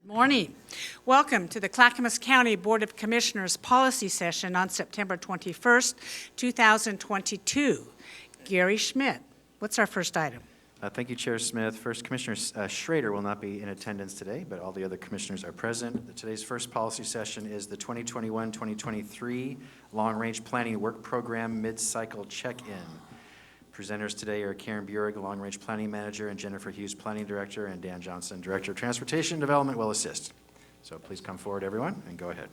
Morning. Welcome to the Clackamas County Board of Commissioners Policy Session on September 21st, 2022. Gary Schmidt, what's our first item? Thank you, Chair Smith. First, Commissioner Schrader will not be in attendance today, but all the other commissioners are present. Today's first policy session is the 2021-2023 Long Range Planning Work Program Mid-Cycle Check-In. Presenters today are Karen Burig, Long Range Planning Manager, and Jennifer Hughes, Planning Director, and Dan Johnson, Director of Transportation Development, will assist. So please come forward, everyone, and go ahead.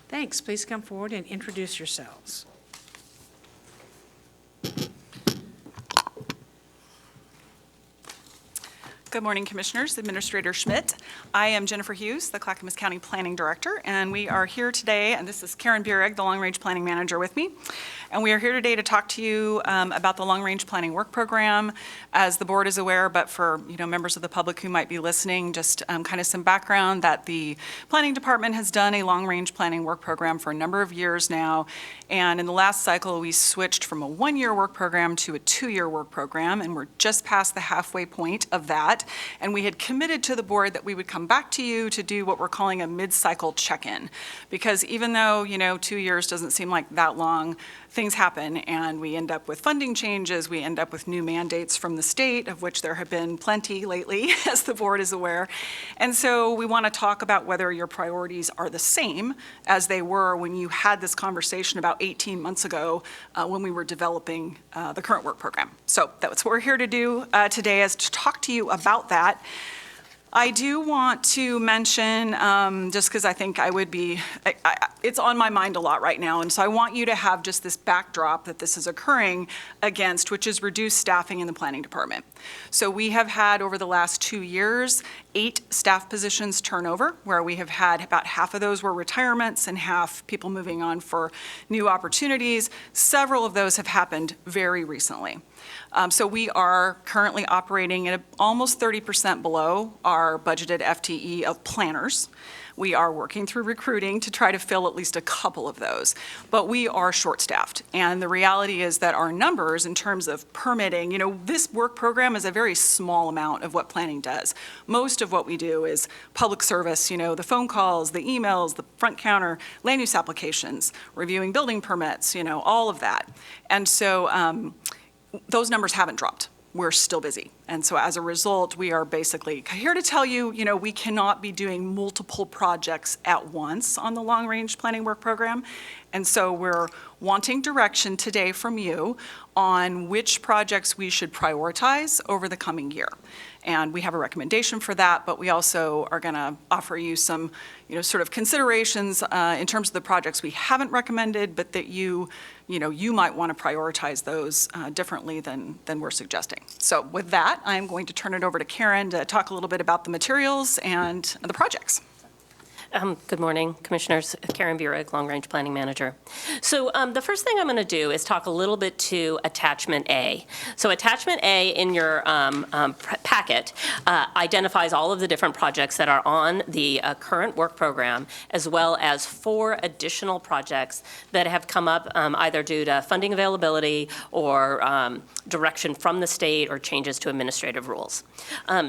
Thanks. Please come forward and introduce yourselves. Good morning, Commissioners. Administrator Schmidt. I am Jennifer Hughes, the Clackamas County Planning Director, and we are here today, and this is Karen Burig, the Long Range Planning Manager with me, and we are here today to talk to you about the Long Range Planning Work Program. As the board is aware, but for members of the public who might be listening, just kind of some background that the Planning Department has done a Long Range Planning Work Program for a number of years now, and in the last cycle we switched from a one-year work program to a two-year work program, and we're just past the halfway point of that. And we had committed to the board that we would come back to you to do what we're calling a mid-cycle check-in. Because even though, 2 years doesn't seem like that long, things happen and we end up with funding changes, we end up with new mandates from the state, of which there have been plenty lately, as the board is aware. And so we want to talk about whether your priorities are the same as they were when you had this conversation about 18 months ago when we were developing the current work program. So that's what we're here to do today, is to talk to you about that. I do want to mention, just because I think it's on my mind a lot right now, and so I want you to have just this backdrop that this is occurring against, which is reduced staffing in the planning department. So we have had, over the last 2 years, 8 staff positions turnover, where we have had about half of those were retirements and half people moving on for new opportunities. Several of those have happened very recently. So we are currently operating at almost 30% below our budgeted FTE of planners. We are working through recruiting to try to fill at least a couple of those, but we are short-staffed. And the reality is that our numbers in terms of permitting, this work program is a very small amount of what planning does. Most of what we do is public service, the phone calls, the emails, the front counter, land use applications, reviewing building permits, all of that. And so those numbers haven't dropped. We're still busy. And so as a result, we are basically here to tell you, we cannot be doing multiple projects at once on the Long Range Planning Work Program. And so we're wanting direction today from you on which projects we should prioritize over the coming year. And we have a recommendation for that, but we also are going to offer you some, sort of considerations in terms of the projects we haven't recommended, but that you might want to prioritize those differently than we're suggesting. So with that, I'm going to turn it over to Karen to talk a little bit about the materials and the projects. Good morning, Commissioners. Karen Burig, Long Range Planning Manager. So the first thing I'm going to do is talk a little bit to Attachment A. So Attachment A in your packet identifies all of the different projects that are on the current work program, as well as 4 additional projects that have come up either due to funding availability or direction from the state or changes to administrative rules.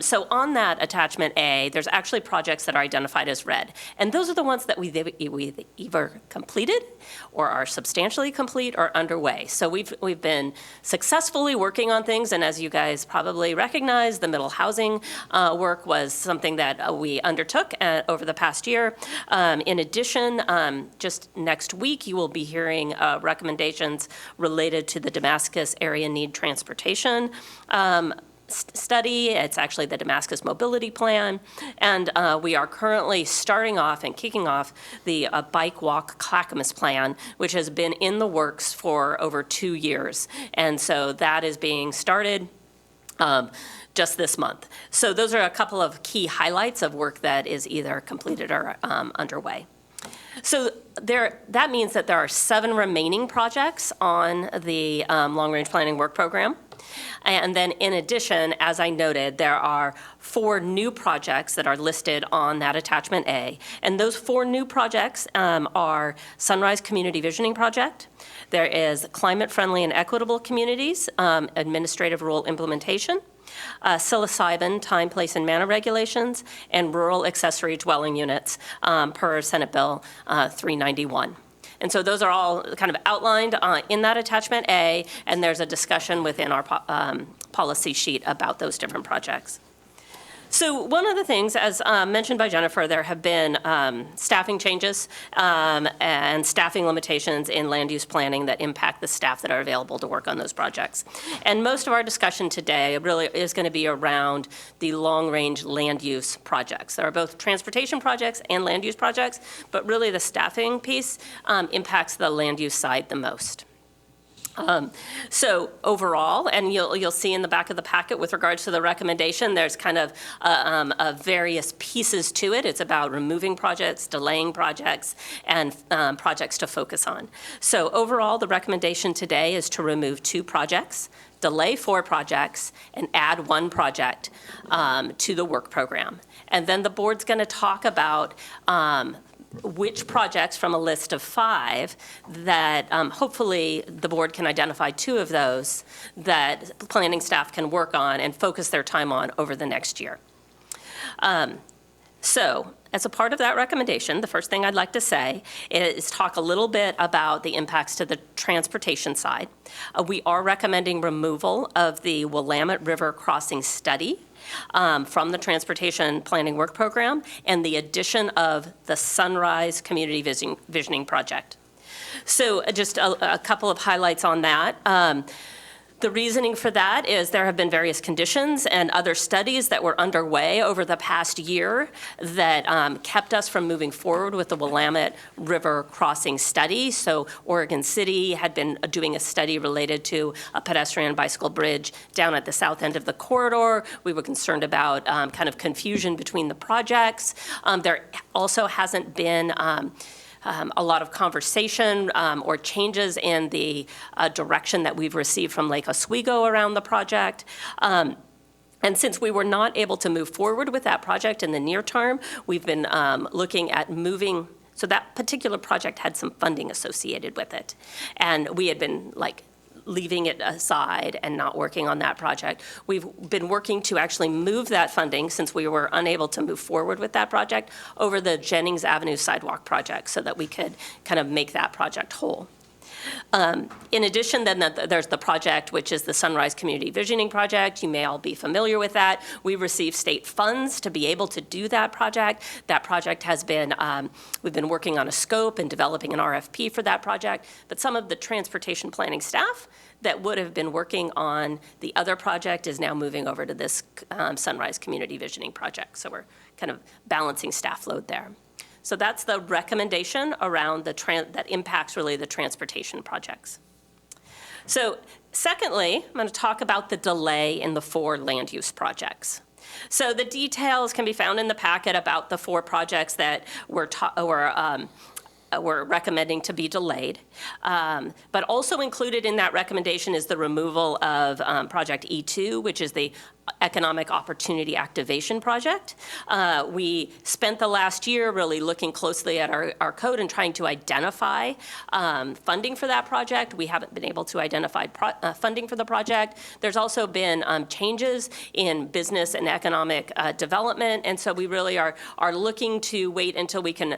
So on that Attachment A, there's actually projects that are identified as red. And those are the ones that we've either completed or are substantially complete or underway. So we've been successfully working on things, and as you guys probably recognize, the middle housing work was something that we undertook over the past year. In addition, just next week you will be hearing recommendations related to the Damascus Area Need Transportation study. It's actually the Damascus Mobility Plan, and we are currently starting off and kicking off the Bike Walk Clackamas Plan, which has been in the works for over 2 years, and so that is being started just this month. So those are a couple of key highlights of work that is either completed or underway. So that means that there are 7 remaining projects on the Long Range Planning Work Program. And then in addition, as I noted, there are 4 4 new projects that are listed on that attachment A. And those 4 new projects are Sunrise Community Visioning Project. There is Climate-Friendly and Equitable Communities, Administrative Rule Implementation, psilocybin time, place, and manner regulations, and rural accessory dwelling units per Senate Bill 391. And so those are all kind of outlined in that attachment A, and there's a discussion within our policy sheet about those different projects. So one of the things, as mentioned by Jennifer, there have been staffing changes and staffing limitations in land use planning that impact the staff that are available to work on those projects. And most of our discussion today really is going to be around the long-range land use projects. There are both transportation projects and land use projects, but really the staffing piece impacts the land use side the most. So overall, and you'll see in the back of the packet with regards to the recommendation, there's kind of various pieces to it. It's about removing projects, delaying projects, and projects to focus on. So overall, the recommendation today is to remove 2 projects, delay 4 projects, and add 1 project to the work program. And then the board's going to talk about which projects from a list of 5 that hopefully the board can identify 2 of those that planning staff can work on and focus their time on over the next year. So as a part of that recommendation, the first thing I'd like to say is talk a little bit about the impacts to the transportation side. We are recommending removal of the Willamette River Crossing Study from the Transportation Planning Work Program and the addition of the Sunrise Community Visioning Project. So just a couple of highlights on that. The reasoning for that is there have been various conditions and other studies that were underway over the past year that kept us from moving forward with the Willamette River Crossing Study. So Oregon City had been doing a study related to a pedestrian bicycle bridge down at the south end of the corridor. We were concerned about kind of confusion between the projects. There also hasn't been a lot of conversation or changes in the direction that we've received from Lake Oswego around the project. And since we were not able to move forward with that project in the near term, we've been looking at moving. So that particular project had some funding associated with it. And we had been leaving it aside and not working on that project. We've been working to actually move that funding, since we were unable to move forward with that project, over the Jennings Avenue Sidewalk project so that we could kind of make that project whole. In addition, then there's the project, which is the Sunrise Community Visioning Project. You may all be familiar with that. We received state funds to be able to do that project. That project has been, we've been working on a scope and developing an RFP for that project. But some of the transportation planning staff that would have been working on the other project is now moving over to this Sunrise Community Visioning Project. So we're kind of balancing staff load there. So that's the recommendation around that impacts really the transportation projects. So secondly, I'm going to talk about the delay in the 4 land use projects. So the details can be found in the packet about the 4 projects that we're recommending to be delayed. But also included in that recommendation is the removal of Project E2, which is the Economic Opportunity Activation Project. We spent the last year really looking closely at our code and trying to identify funding for that project. We haven't been able to identify funding for the project. There's also been changes in business and economic development, and so we really are looking to wait until we can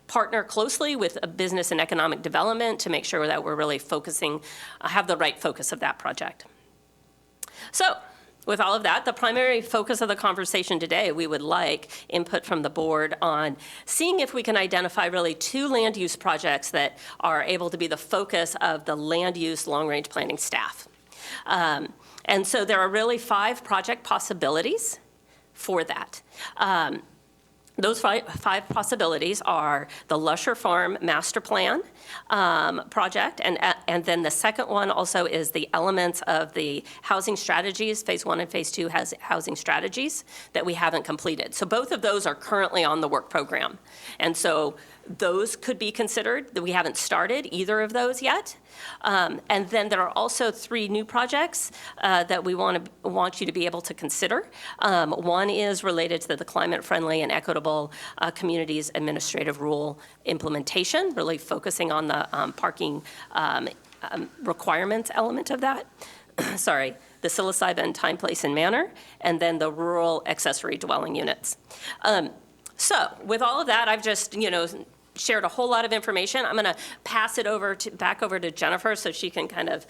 partner closely with business and economic development to make sure that we're really focusing, have the right focus of that project. So, with all of that, the primary focus of the conversation today, we would like input from the board on seeing if we can identify really 2 land use projects that are able to be the focus of the land use long-range planning staff. And so there are really 5 project possibilities for that. Those five possibilities are the Lusher Farm Master Plan project, and then the second one also is the elements of the housing strategies. Phase 1 and Phase 2 has housing strategies that we haven't completed. So both of those are currently on the work program. And so Those could be considered. We haven't started either of those yet. And then there are also 3 new projects that we want you to be able to consider. One is related to the climate-friendly and equitable communities administrative rule implementation, really focusing on the parking requirements element of that. Sorry, the psilocybin time, place, and manner, and then the rural accessory dwelling units. So with all of that, I've just, shared a whole lot of information. I'm going to pass it back over to Jennifer so she can kind of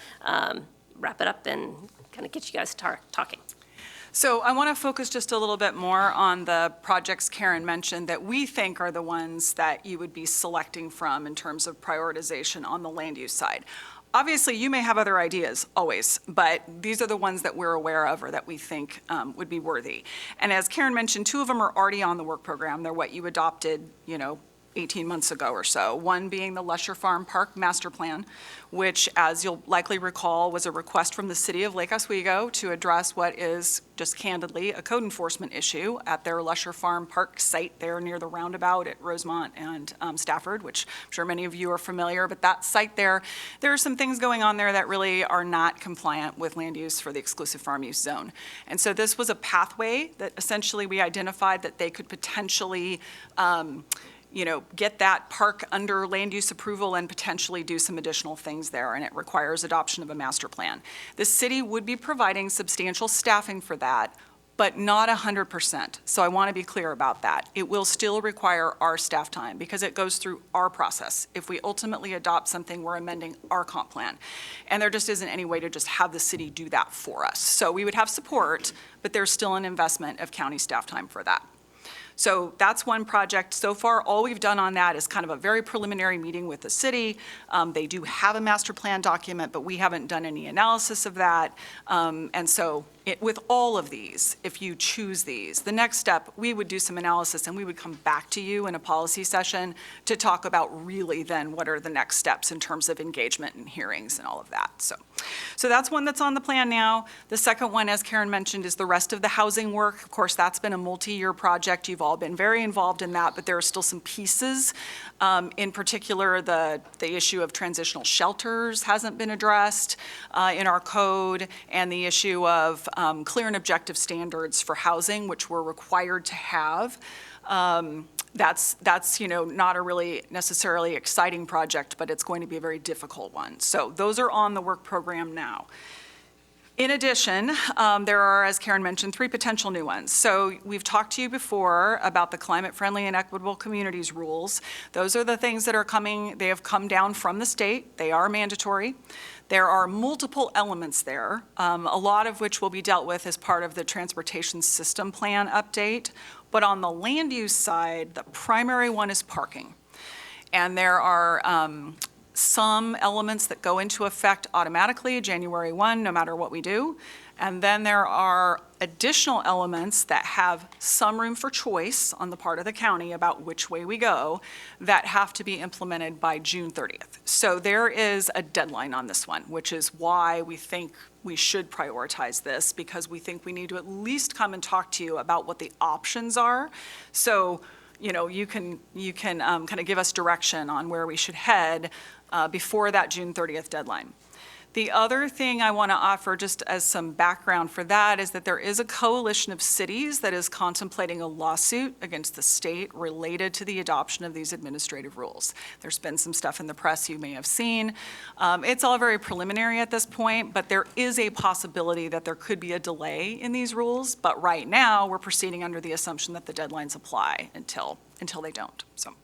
wrap it up and kind of get you guys talking. So I want to focus just a little bit more on the projects Karen mentioned that we think are the ones that you would be selecting from in terms of prioritization on the land use side. Obviously, you may have other ideas, always, but these are the ones that we're aware of or that we think would be worthy. And as Karen mentioned, 2 of them are already on the work program. They're what you adopted, 18 months ago or so. One being the Lesher Farm Park Master Plan, which, as you'll likely recall, was a request from the city of Lake Oswego to address what is, just candidly, a code enforcement issue at their Lesher Farm Park site there near the roundabout at Rosemont and Stafford, which I'm sure many of you are familiar. But that site there are some things going on there that really are not compliant with land use for the exclusive farm use zone. And so this was a pathway that essentially we identified that they could potentially get that park under land use approval and potentially do some additional things there, and it requires adoption of a master plan. The city would be providing substantial staffing for that, but not 100%. So I want to be clear about that. It will still require our staff time because it goes through our process. If we ultimately adopt something, we're amending our comp plan. And there just isn't any way to just have the city do that for us. So we would have support, but there's still an investment of county staff time for that. So that's one project. So far, all we've done on that is kind of a very preliminary meeting with the city. They do have a master plan document, but we haven't done any analysis of that. And so with all of these, if you choose these, the next step, we would do some analysis and we would come back to you in a policy session to talk about really then what are the next steps in terms of engagement and hearings and all of that. So that's one that's on the plan now. The second one, as Karen mentioned, is the rest of the housing work. Of course, that's been a multi-year project. You've all been very involved in that, but there are still some pieces. In particular, the issue of transitional shelters hasn't been addressed in our code, and the issue of clear and objective standards for housing, which we're required to have. That's not a really necessarily exciting project, but it's going to be a very difficult one. So those are on the work program now. In addition, there are, as Karen mentioned, 3 potential new ones. So we've talked to you before about the climate-friendly and equitable communities rules. Those are the things that are coming. They have come down from the state. They are mandatory. There are multiple elements there, a lot of which will be dealt with as part of the transportation system plan update. But on the land use side, the primary one is parking. And there are some elements that go into effect automatically January 1, no matter what we do. And then there are additional elements that have some room for choice on the part of the county about which way we go that have to be implemented by June 30th. So there is a deadline on this one, which is why we think we should prioritize this, because we think we need to at least come and talk to you about what the options are. So, you can kind of give us direction on where we should head before that June 30th deadline. The other thing I want to offer, just as some background for that, is that there is a coalition of cities that is contemplating a lawsuit against the state related to the adoption of these administrative rules. There's been some stuff in the press you may have seen. It's all very preliminary at this point, but there is a possibility that there could be a delay in these rules. But right now, we're proceeding under the assumption that the deadlines apply until they don't. So.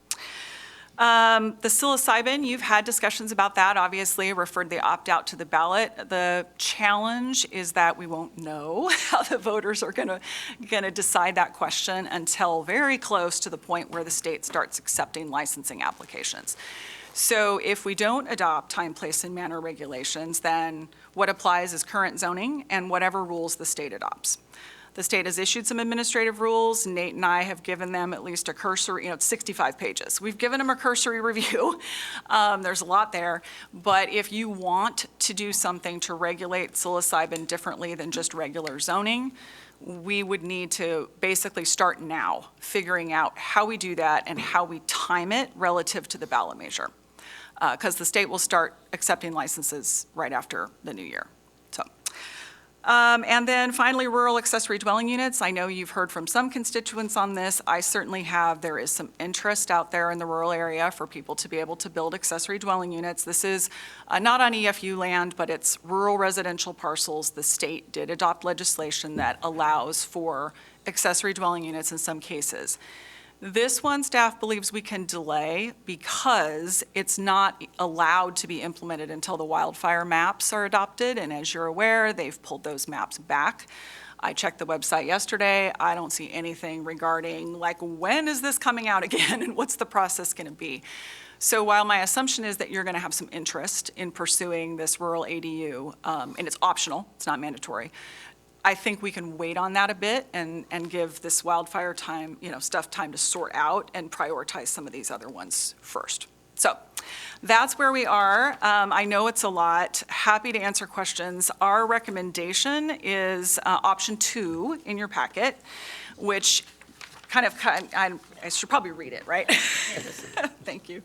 The psilocybin, you've had discussions about that, obviously, referred the opt-out to the ballot. The challenge is that we won't know how the voters are gonna decide that question until very close to the point where the state starts accepting licensing applications. So if we don't adopt time, place, and manner regulations, then what applies is current zoning and whatever rules the state adopts. The state has issued some administrative rules. Nate and I have given them at least a cursory, it's 65 pages. We've given them a cursory review. There's a lot there. But if you want to do something to regulate psilocybin differently than just regular zoning, we would need to basically start now, figuring out how we do that and how we time it relative to the ballot measure. Because the state will start accepting licenses right after the new year. And then finally, rural accessory dwelling units. I know you've heard from some constituents on this. I certainly have. There is some interest out there in the rural area for people to be able to build accessory dwelling units. This is not on EFU land, but it's rural residential parcels. The state did adopt legislation that allows for accessory dwelling units in some cases. This one, staff believes we can delay because it's not allowed to be implemented until the wildfire maps are adopted, and as you're aware, they've pulled those maps back. I checked the website yesterday. I don't see anything regarding, like, when is this coming out again, and what's the process going to be? So while my assumption is that you're going to have some interest in pursuing this rural ADU, and it's optional, it's not mandatory, I think we can wait on that a bit and give this wildfire time, stuff time to sort out and prioritize some of these other ones first. So that's where we are. I know it's a lot. Happy to answer questions. Our recommendation is option 2 in your packet, which I should probably read it, right? Thank you.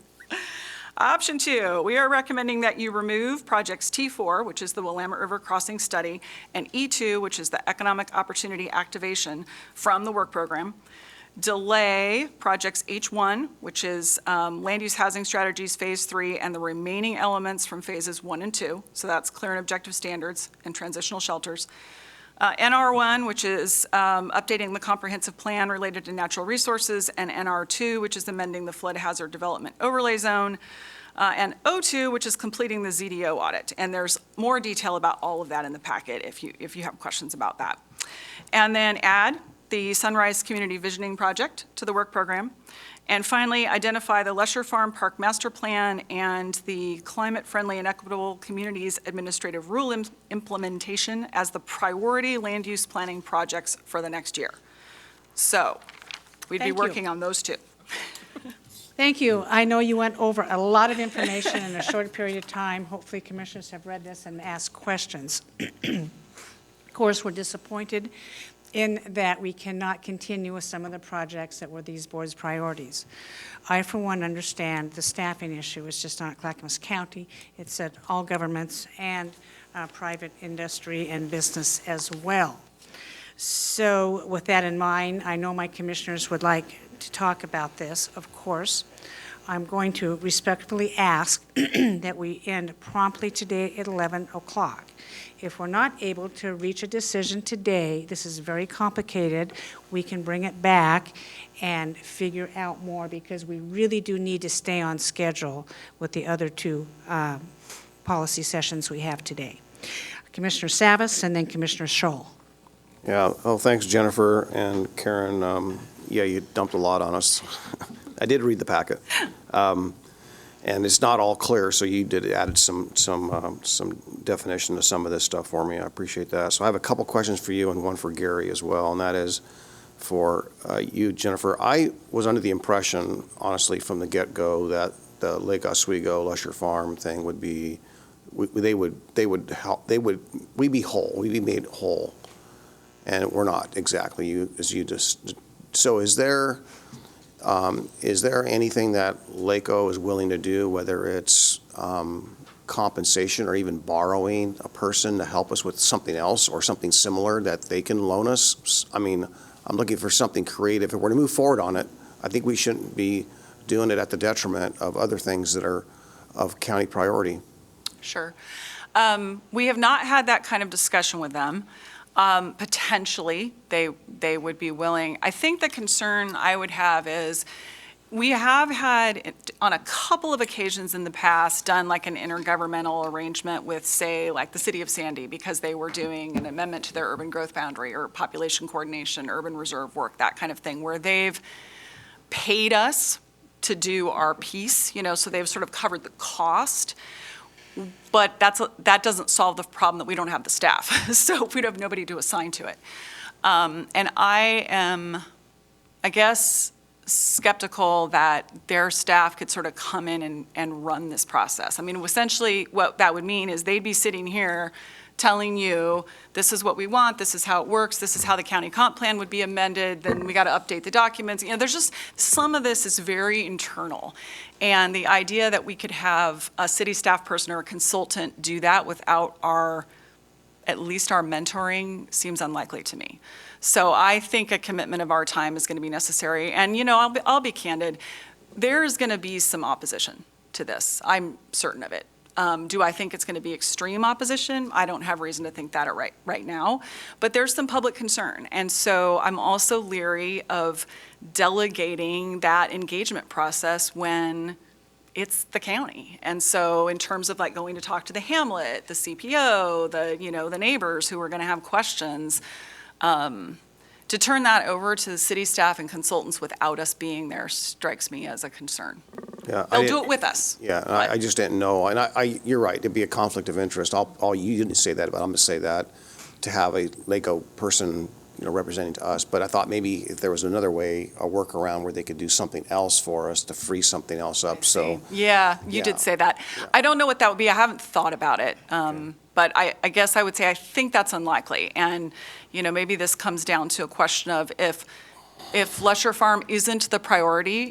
Option 2, we are recommending that you remove projects T4, which is the Willamette River Crossing Study, and E2, which is the Economic Opportunity Activation, from the work program. Delay projects H1, which is Land Use Housing Strategies Phase 3, and the remaining elements from Phases 1 and 2. So that's clear and objective standards and transitional shelters. NR1, which is updating the comprehensive plan related to natural resources, and NR2, which is amending the flood hazard development overlay zone, and O2, which is completing the ZDO audit. And there's more detail about all of that in the packet if you have questions about that. And then add the Sunrise Community Visioning Project to the work program. And finally, identify the Lesher Farm Park Master Plan and the Climate Friendly and Equitable Communities Administrative Rule Implementation as the priority land use planning projects for the next year. So we'd be working on those 2. Thank you. I know you went over a lot of information in a short period of time. Hopefully commissioners have read this and asked questions. Of course, we're disappointed in that we cannot continue with some of the projects that were these boards' priorities. I, for one, understand the staffing issue is just not at Clackamas County. It's at all governments and private industry and business as well. So with that in mind, I know my commissioners would like to talk about this, of course. I'm going to respectfully ask that we end promptly today at 11 o'clock. If we're not able to reach a decision today, this is very complicated, we can bring it back and figure out more, because we really do need to stay on schedule with the other 2 policy sessions we have today. Commissioner Savas and then Commissioner Scholl. Yeah, well, thanks, Jennifer and Karen. Yeah, you dumped a lot on us. I did read the packet. And it's not all clear, so you did added some definition to some of this stuff for me. I appreciate that. So I have a couple questions for you and one for Gary as well, and that is for you, Jennifer. I was under the impression, honestly, from the get-go that the Lake Oswego Lusher Farm thing would be, we'd be whole, we'd be made whole, and we're not exactly. So is there anything that LACO is willing to do, whether it's compensation or even borrowing a person to help us with something else or something similar that they can loan us? I mean, I'm looking for something creative. If we're to move forward on it, I think we shouldn't be doing it at the detriment of other things that are of county priority. Sure. We have not had that kind of discussion with them. Potentially, they would be willing. I think the concern I would have is we have had, on a couple of occasions in the past, done like an intergovernmental arrangement with, say, like the city of Sandy, because they were doing an amendment to their urban growth boundary or population coordination, urban reserve work, that kind of thing, where they've paid us to do our piece, so they've sort of covered the cost. But that doesn't solve the problem that we don't have the staff. So we have nobody to assign to it. And I am, I guess, skeptical that their staff could sort of come in and run this process. I mean, essentially what that would mean is they'd be sitting here telling you, this is what we want, this is how it works, this is how the county comp plan would be amended, then we got to update the documents. You know, there's just, some of this is very internal. And the idea that we could have a city staff person or a consultant do that without at least our mentoring seems unlikely to me. So I think a commitment of our time is going to be necessary. And, you know, I'll be candid, there's going to be some opposition to this. I'm certain of it. Do I think it's going to be extreme opposition? I don't have reason to think that right now, but there's some public concern. And so I'm also leery of delegating that engagement process when it's the county. And so in terms of like going to talk to the hamlet, the CPO, the neighbors who are going to have questions, to turn that over to the city staff and consultants without us being there strikes me as a concern. Yeah, They'll do it with us. Yeah, and but- I just didn't know, and you're right, it'd be a conflict of interest. You didn't say that, but I'm gonna say that, to have a LACO person, representing to us. But I thought maybe if there was another way, a workaround where they could do something else for us to free something else up, so. Yeah, you Yeah. did say that. Yeah. I don't know what that would be. I haven't thought about it. But I guess I would say I think that's unlikely. And, maybe this comes down to a question of if Lesher Farm isn't the priority,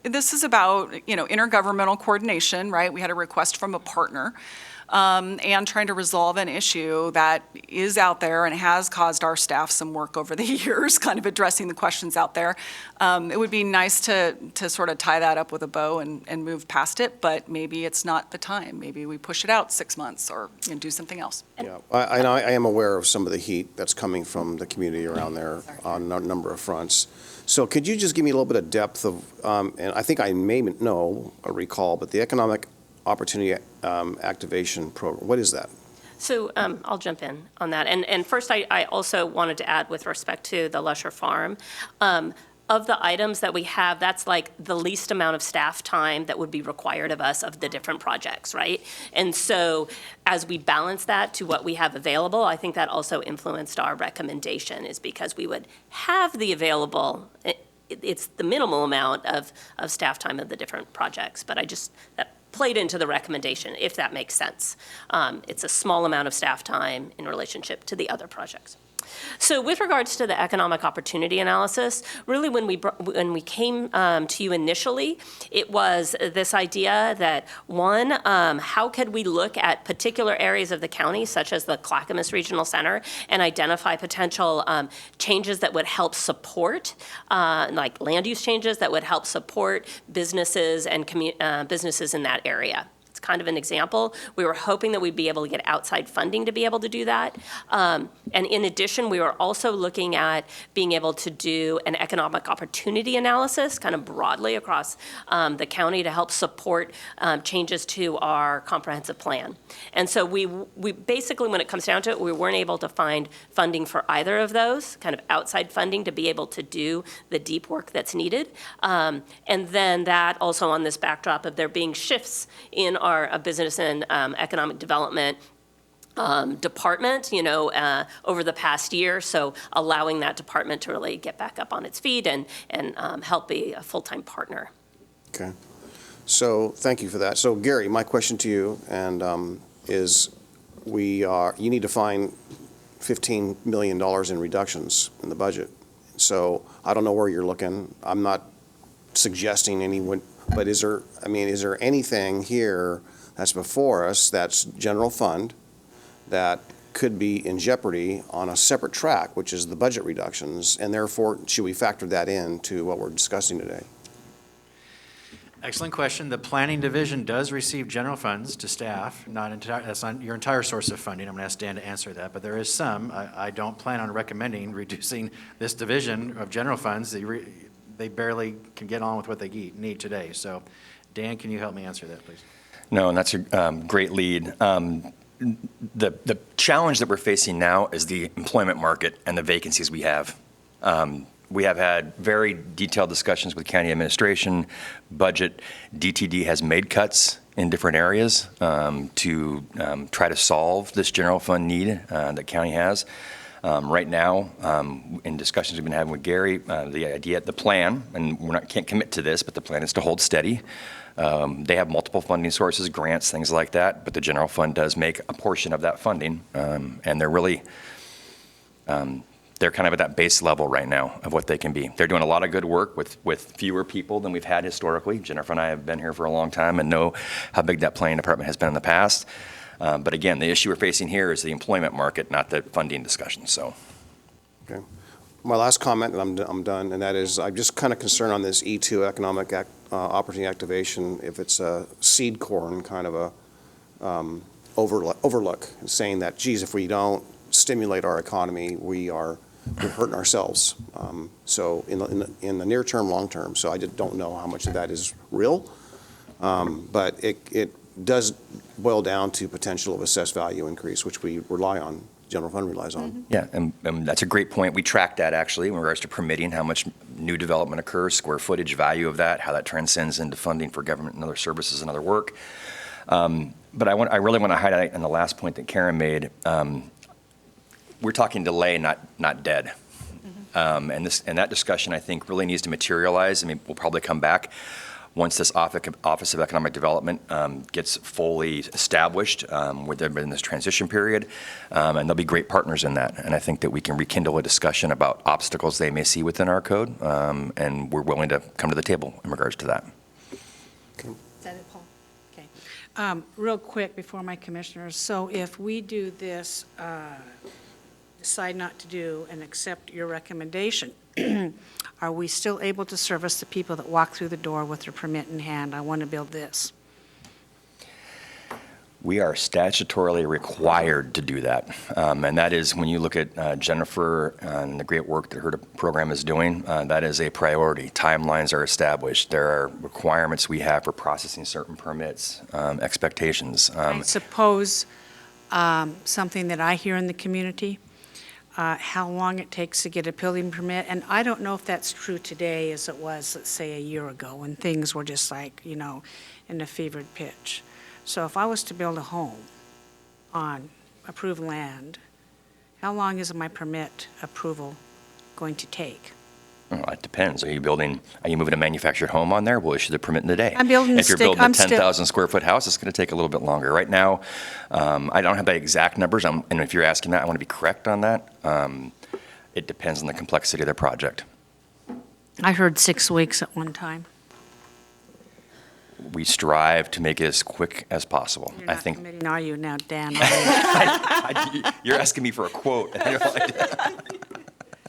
this is about, intergovernmental coordination, right? We had a request from a partner, and trying to resolve an issue that is out there and has caused our staff some work over the years, kind of addressing the questions out there. It would be nice to sort of tie that up with a bow and move past it, but maybe it's not the time. Maybe we push it out 6 months or do something else. Yeah, I am aware of some of the heat that's coming from the community around there on a number of fronts. So could you just give me a little bit of depth of, and I think I may know or recall, but the Economic Opportunity Activation Program, what is that? So I'll jump in on that. And first, I also wanted to add with respect to the Lesher Farm, of the items that we have, that's like the least amount of staff time that would be required of us of the different projects, right? And so as we balance that to what we have available, I think that also influenced our recommendation, is because we would have the available, it's the minimal amount of staff time of the different projects, but that played into the recommendation, if that makes sense. It's a small amount of staff time in relationship to the other projects. So with regards to the economic opportunity analysis, really when we came to you initially, it was this idea that, one, how could we look at particular areas of the county, such as the Clackamas Regional Center, and identify potential changes that would help support, like land use changes that would help support businesses and businesses in that area. It's kind of an example. We were hoping that we'd be able to get outside funding to be able to do that. And in addition, we were also looking at being able to do an economic opportunity analysis kind of broadly across the county to help support changes to our comprehensive plan. And so we basically, when it comes down to it, we weren't able to find funding for either of those, kind of outside funding to be able to do the deep work that's needed. And then that also on this backdrop of there being shifts in our business and economic development department, over the past year. So allowing that department to really get back up on its feet and help be a full-time partner. Okay. So thank you for that. So Gary, my question to you is you need to find $15 million in reductions in the budget. So I don't know where you're looking. I'm not suggesting anyone, but is there anything here that's before us that's general fund that could be in jeopardy on a separate track, which is the budget reductions, and therefore should we factor that into what we're discussing today? Excellent question. The planning division does receive general funds to staff. That's not your entire source of funding. I'm going to ask Dan to answer that, but there is some. I don't plan on recommending reducing this division of general funds. They barely can get on with what they need today. So, Dan, can you help me answer that, please? No, and that's a great lead. The challenge that we're facing now is the employment market and the vacancies we have. We have had very detailed discussions with county administration, budget. DTD has made cuts in different areas to try to solve this general fund need that county has. Right now, in discussions we've been having with Gary, the plan, and can't commit to this, but the plan is to hold steady. They have multiple funding sources, grants, things like that, but the general fund does make a portion of that funding, and they're really, they're kind of at that base level right now of what they can be. They're doing a lot of good work with fewer people than we've had historically. Jennifer and I have been here for a long time and know how big that planning department has been in the past. But again, the issue we're facing here is the employment market, not the funding discussion, so. Okay. My last comment, and I'm done, and that is I'm just kind of concerned on this E2 economic opportunity activation, if it's a seed corn kind of a overlook, saying that, geez, if we don't stimulate our economy, we're hurting ourselves. So in the near term, long term. So I just don't know how much of that is real, but it does boil down to potential of assessed value increase, which we rely on. General fund relies on. Yeah, and that's a great point. We track that actually in regards to permitting, how much new development occurs, square footage value of that, how that transcends into funding for government and other services and other work. But I really want to highlight on the last point that Karen made. We're talking delay, not dead. And that discussion, I think, really needs to materialize. I mean, we'll probably come back once this Office of Economic Development gets fully established, where they've been in this transition period, and they'll be great partners in that. And I think that we can rekindle a discussion about obstacles they may see within our code, and we're willing to come to the table in regards to that. Is that it, Paul? Okay. Real quick before my commissioners, so if we do this, decide not to do and accept your recommendation, are we still able to service the people that walk through the door with their permit in hand? I want to build this. We are statutorily required to do that. And that is, when you look at Jennifer and the great work that her program is doing, that is a priority. Timelines are established. There are requirements we have for processing certain permits, expectations. I suppose something that I hear in the community, how long it takes to get a building permit. And I don't know if that's true today as it was, let's say, a year ago when things were just like, in a fevered pitch. So if I was to build a home on approved land, how long is my permit approval going to take? Well, it depends. Are you moving a manufactured home on there? We'll issue the permit in a day. I'm building If you're building a 10,000 square foot house, it's going to take a little bit longer. Right now, I don't have the exact numbers, and if you're asking that, I want to be correct on that. It depends on the complexity of the project. I heard 6 weeks at one time. We strive to make it as quick as possible. You're not committing, are you now, Dan? You're asking me for a quote. And you're like,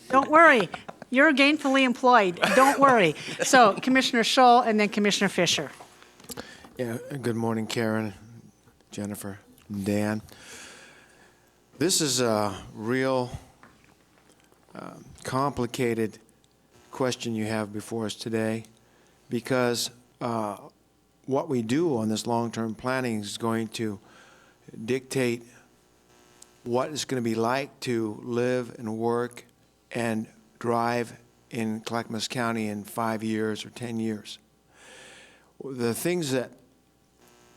Don't worry. You're gainfully employed. Don't worry. So Commissioner Scholl and then Commissioner Fisher. Yeah, good morning, Karen, Jennifer, and Dan. This is a real complicated question you have before us today, because what we do on this long-term planning is going to dictate what it's going to be like to live and work and drive in Clackamas County in 5 years or 10 years. The things that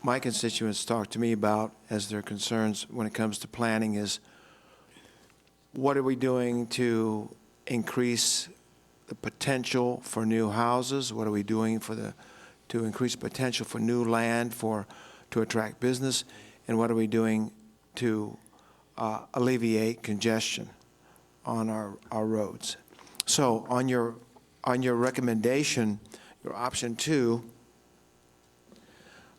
my constituents talk to me about as their concerns when it comes to planning is, what are we doing to increase the potential for new houses? What are we doing to increase potential for new land to attract business? And what are we doing to alleviate congestion on our roads? So on your recommendation, your option 2,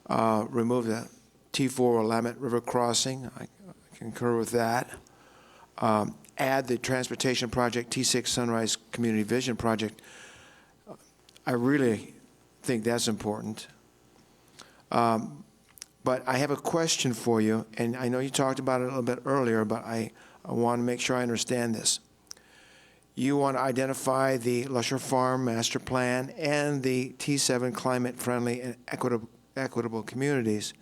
remove the T4 Willamette River crossing. I concur with that. Add the transportation project, T6 Sunrise Community Vision Project. I really think that's important. But I have a question for you, and I know you talked about it a little bit earlier, but I want to make sure I understand this. You want to identify the Lusher Farm Master Plan and the T7 climate-friendly and equitable communities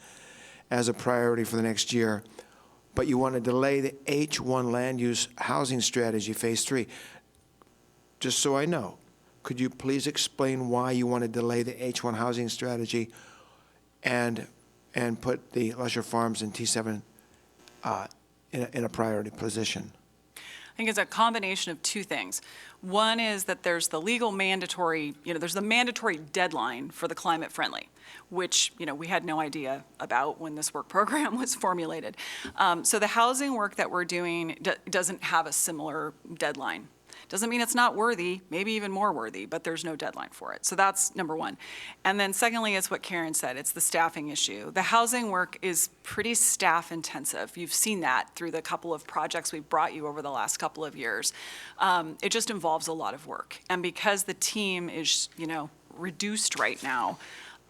as a priority for the next year, but you want to delay the H1 land use housing strategy, phase 3. Just so I know, could you please explain why you want to delay the H1 housing strategy and and put the Lusher Farms and T7 in a priority position? I think it's a combination of two things. One is that there's the legal mandatory, there's the mandatory deadline for the climate friendly, which, we had no idea about when this work program was formulated. So the housing work that we're doing doesn't have a similar deadline. Doesn't mean it's not worthy, maybe even more worthy, but there's no deadline for it. So that's number one. And then secondly, it's what Karen said, it's the staffing issue. The housing work is pretty staff intensive. You've seen that through the couple of projects we've brought you over the last couple of years. It just involves a lot of work. And because the team is, reduced right now,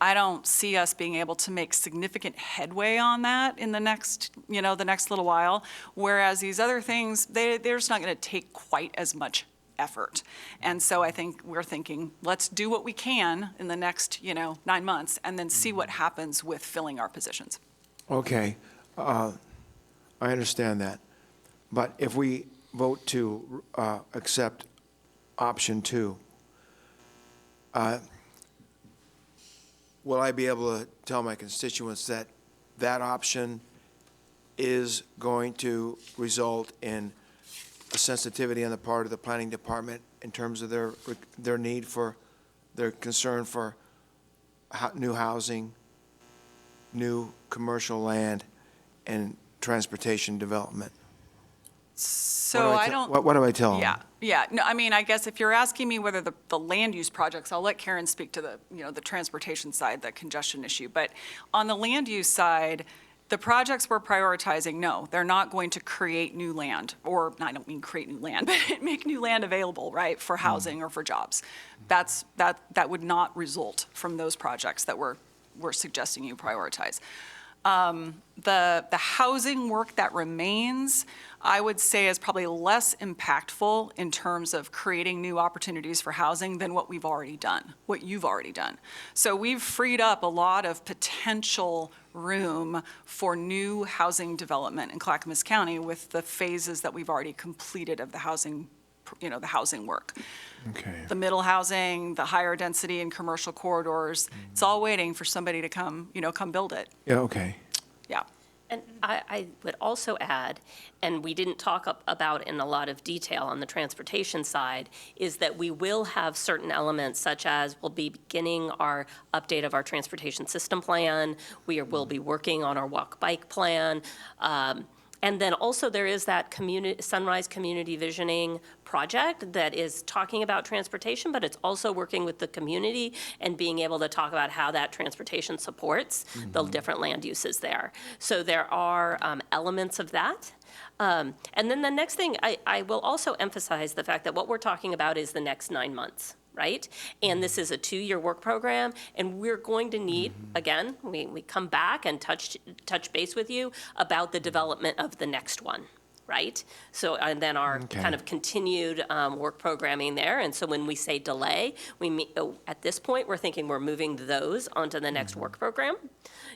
I don't see us being able to make significant headway on that in the next little while. Whereas these other things, they're just not going to take quite as much effort. And so I think we're thinking, let's do what we can in the next, 9 months and then see what happens with filling our positions. Okay, I understand that. But if we vote to accept option 2, will I be able to tell my constituents that that option is going to result in a sensitivity on the part of the planning department in terms of their need for, their concern for new housing, new commercial land, and transportation development? So I don't. What do I tell them? Yeah. No, I mean, I guess if you're asking me whether the land use projects, I'll let Karen speak to the transportation side, the congestion issue. But on the land use side, the projects we're prioritizing, no, they're not going to create new land, or I don't mean create new land, but make new land available, right, for housing or for jobs. That would not result from those projects that we're suggesting you prioritize. The housing work that remains, I would say, is probably less impactful in terms of creating new opportunities for housing than what you've already done. So we've freed up a lot of potential room for new housing development in Clackamas County with the phases that we've already completed of the housing work. Okay. The middle housing, the higher density and commercial corridors, it's all waiting for somebody to come build it. Yeah, okay. Yeah. And I would also add, and we didn't talk about in a lot of detail on the transportation side, is that we will have certain elements such as we'll be beginning our update of our transportation system plan. Will be working on our walk-bike plan. And then also there is that Sunrise Community Visioning project that is talking about transportation, but it's also working with the community and being able to talk about how that transportation supports the different land uses there. So there are elements of that. And then the next thing, I will also emphasize the fact that what we're talking about is the next 9 months. Right? And this is a 2-year work program, and we're going to need, again, we come back and touch base with you about the development of the next one, right? So, and then our kind of continued work programming there. And so when we say delay, at this point, we're thinking we're moving those onto the next work program.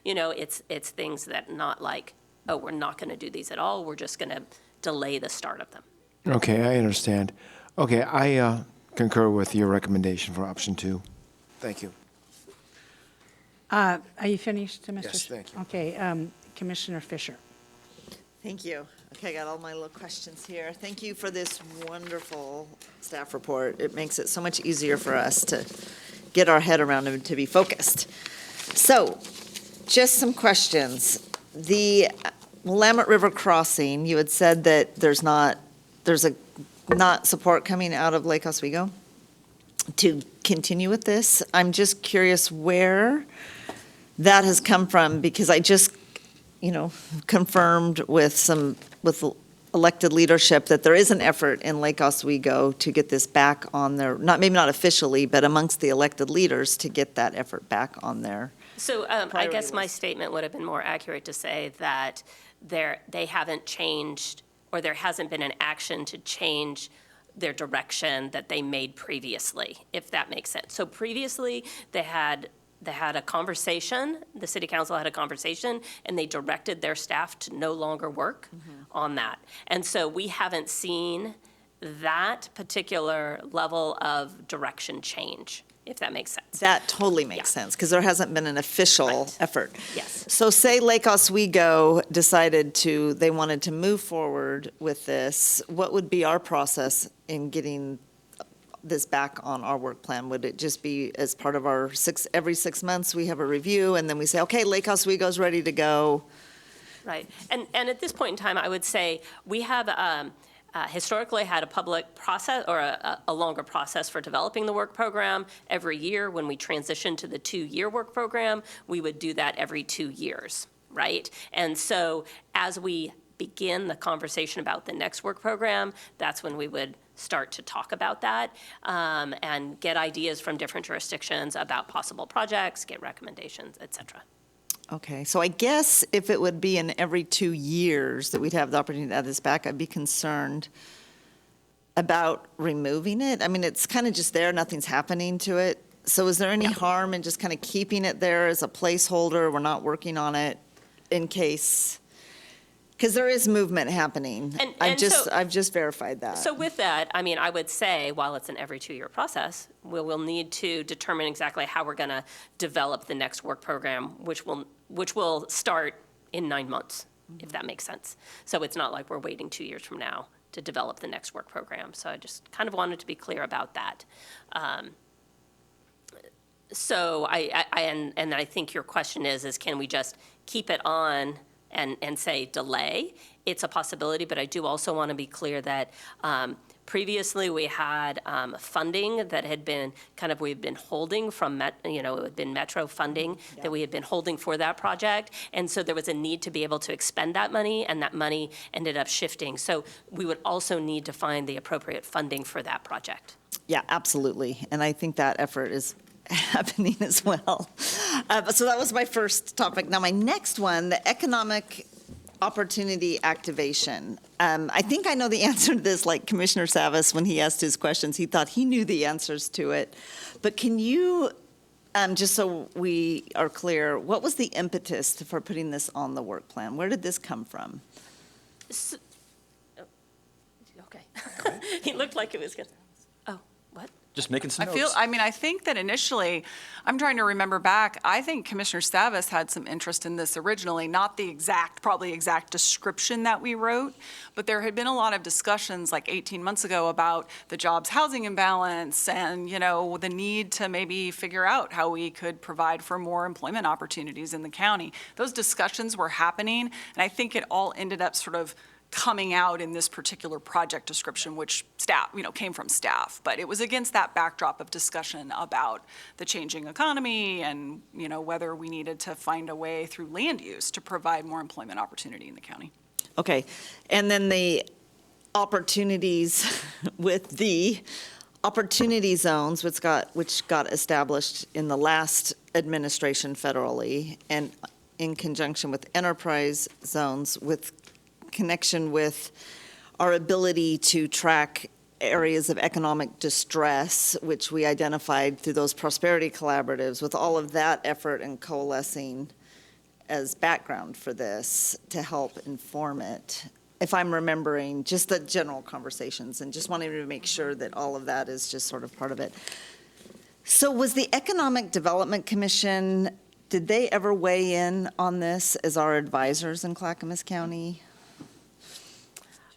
It's things that not like, oh, we're not going to do these at all. We're just going to delay the start of them. Okay, I understand. Okay, I concur with your recommendation for option 2. Thank you. Are you finished, Mr.? Yes, thank you. Okay, Commissioner Fisher. Thank you. Okay, I got all my little questions here. Thank you for this wonderful staff report. It makes it so much easier for us to get our head around it and to be focused. So, just some questions. The Willamette River crossing, you had said that there's not support coming out of Lake Oswego to continue with this. I'm just curious where that has come from, because I just, confirmed with elected leadership that there is an effort in Lake Oswego to get this back on their, maybe not officially, but amongst the elected leaders to get that effort back on there. So I guess my statement would have been more accurate to say that they haven't changed, or there hasn't been an action to change their direction that they made previously, if that makes sense. So previously, they had a conversation, the city council had a conversation, and they directed their staff to no longer work on that. And so we haven't seen that particular level of direction change if that makes sense. That totally makes sense, because there hasn't been an official Right. effort. Yes. So say Lake Oswego decided they wanted to move forward with this, what would be our process in getting this back on our work plan? Would it just be as part of our every 6 months, we have a review, and then we say, okay, Lake Oswego's ready to go? Right. And at this point in time, I would say we have historically had a public process or a longer process for developing the work program every year. When we transitioned to the 2-year work program, we would do that every 2 years, right? And so as we begin the conversation about the next work program, that's when we would start to talk about that and get ideas from different jurisdictions about possible projects, get recommendations, et cetera. Okay, so I guess if it would be in every 2 years that we'd have the opportunity to add this back, I'd be concerned about removing it. I mean, it's kind of just there, nothing's happening to it. So is there any harm in just kind of keeping it there as a placeholder? We're not working on it in case, because there is movement happening. And I've just verified that. So with that, I mean, I would say, while it's an every 2-year process, we'll need to determine exactly how we're going to develop the next work program, which will start in 9 months, if that makes sense. So it's not like we're waiting 2 years from now to develop the next work program. So I just kind of wanted to be clear about that. So I think your question is can we just keep it on and say delay? It's a possibility, but I do also want to be clear that previously we had funding that had been we've been holding from, it had been Metro funding that we had been holding for that project. And so there was a need to be able to expend that money, and that money ended up shifting. So we would also need to find the appropriate funding for that project. Yeah, absolutely. And I think that effort is happening as well. So that was my first topic. Now, my next one, the economic opportunity activation. I think I know the answer to this, like Commissioner Savas, when he asked his questions, he thought he knew the answers to it. But can you, just so we are clear, what was the impetus for putting this on the work plan? Where did this come from? Okay. He looked like it was good. Oh, what? Just making some notes. I think that initially, I'm trying to remember back, I think Commissioner Savas had some interest in this originally, not the probably exact description that we wrote, but there had been a lot of discussions like 18 months ago about the jobs housing imbalance and, the need to maybe figure out how we could provide for more employment opportunities in the county. Those discussions were happening, and I think it all ended up sort of coming out in this particular project description, which staff, came from staff. But it was against that backdrop of discussion about the changing economy and, whether we needed to find a way through land use to provide more employment opportunity in the county. Okay, and then the opportunities with the opportunity zones, which got established in the last administration federally, and in conjunction with enterprise zones, with connection with our ability to track areas of economic distress, which we identified through those prosperity collaboratives, with all of that effort and coalescing as background for this to help inform it. If I'm remembering just the general conversations and just wanting to make sure that all of that is just sort of part of it. So was the Economic Development Commission, did they ever weigh in on this as our advisors in Clackamas County?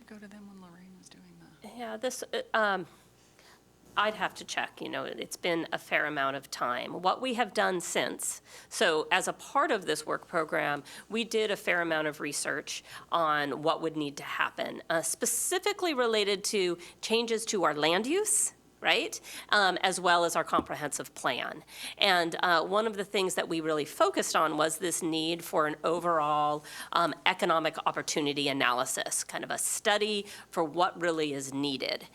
Go to them when Lorraine was doing that. Yeah, this, I'd have to check, it's been a fair amount of time. What we have done since, so as a part of this work program, we did a fair amount of research on what would need to happen, specifically related to changes to our land use, right? As well as our comprehensive plan. And one of the things that we really focused on was this need for an overall economic opportunity analysis, kind of a study for what really is needed,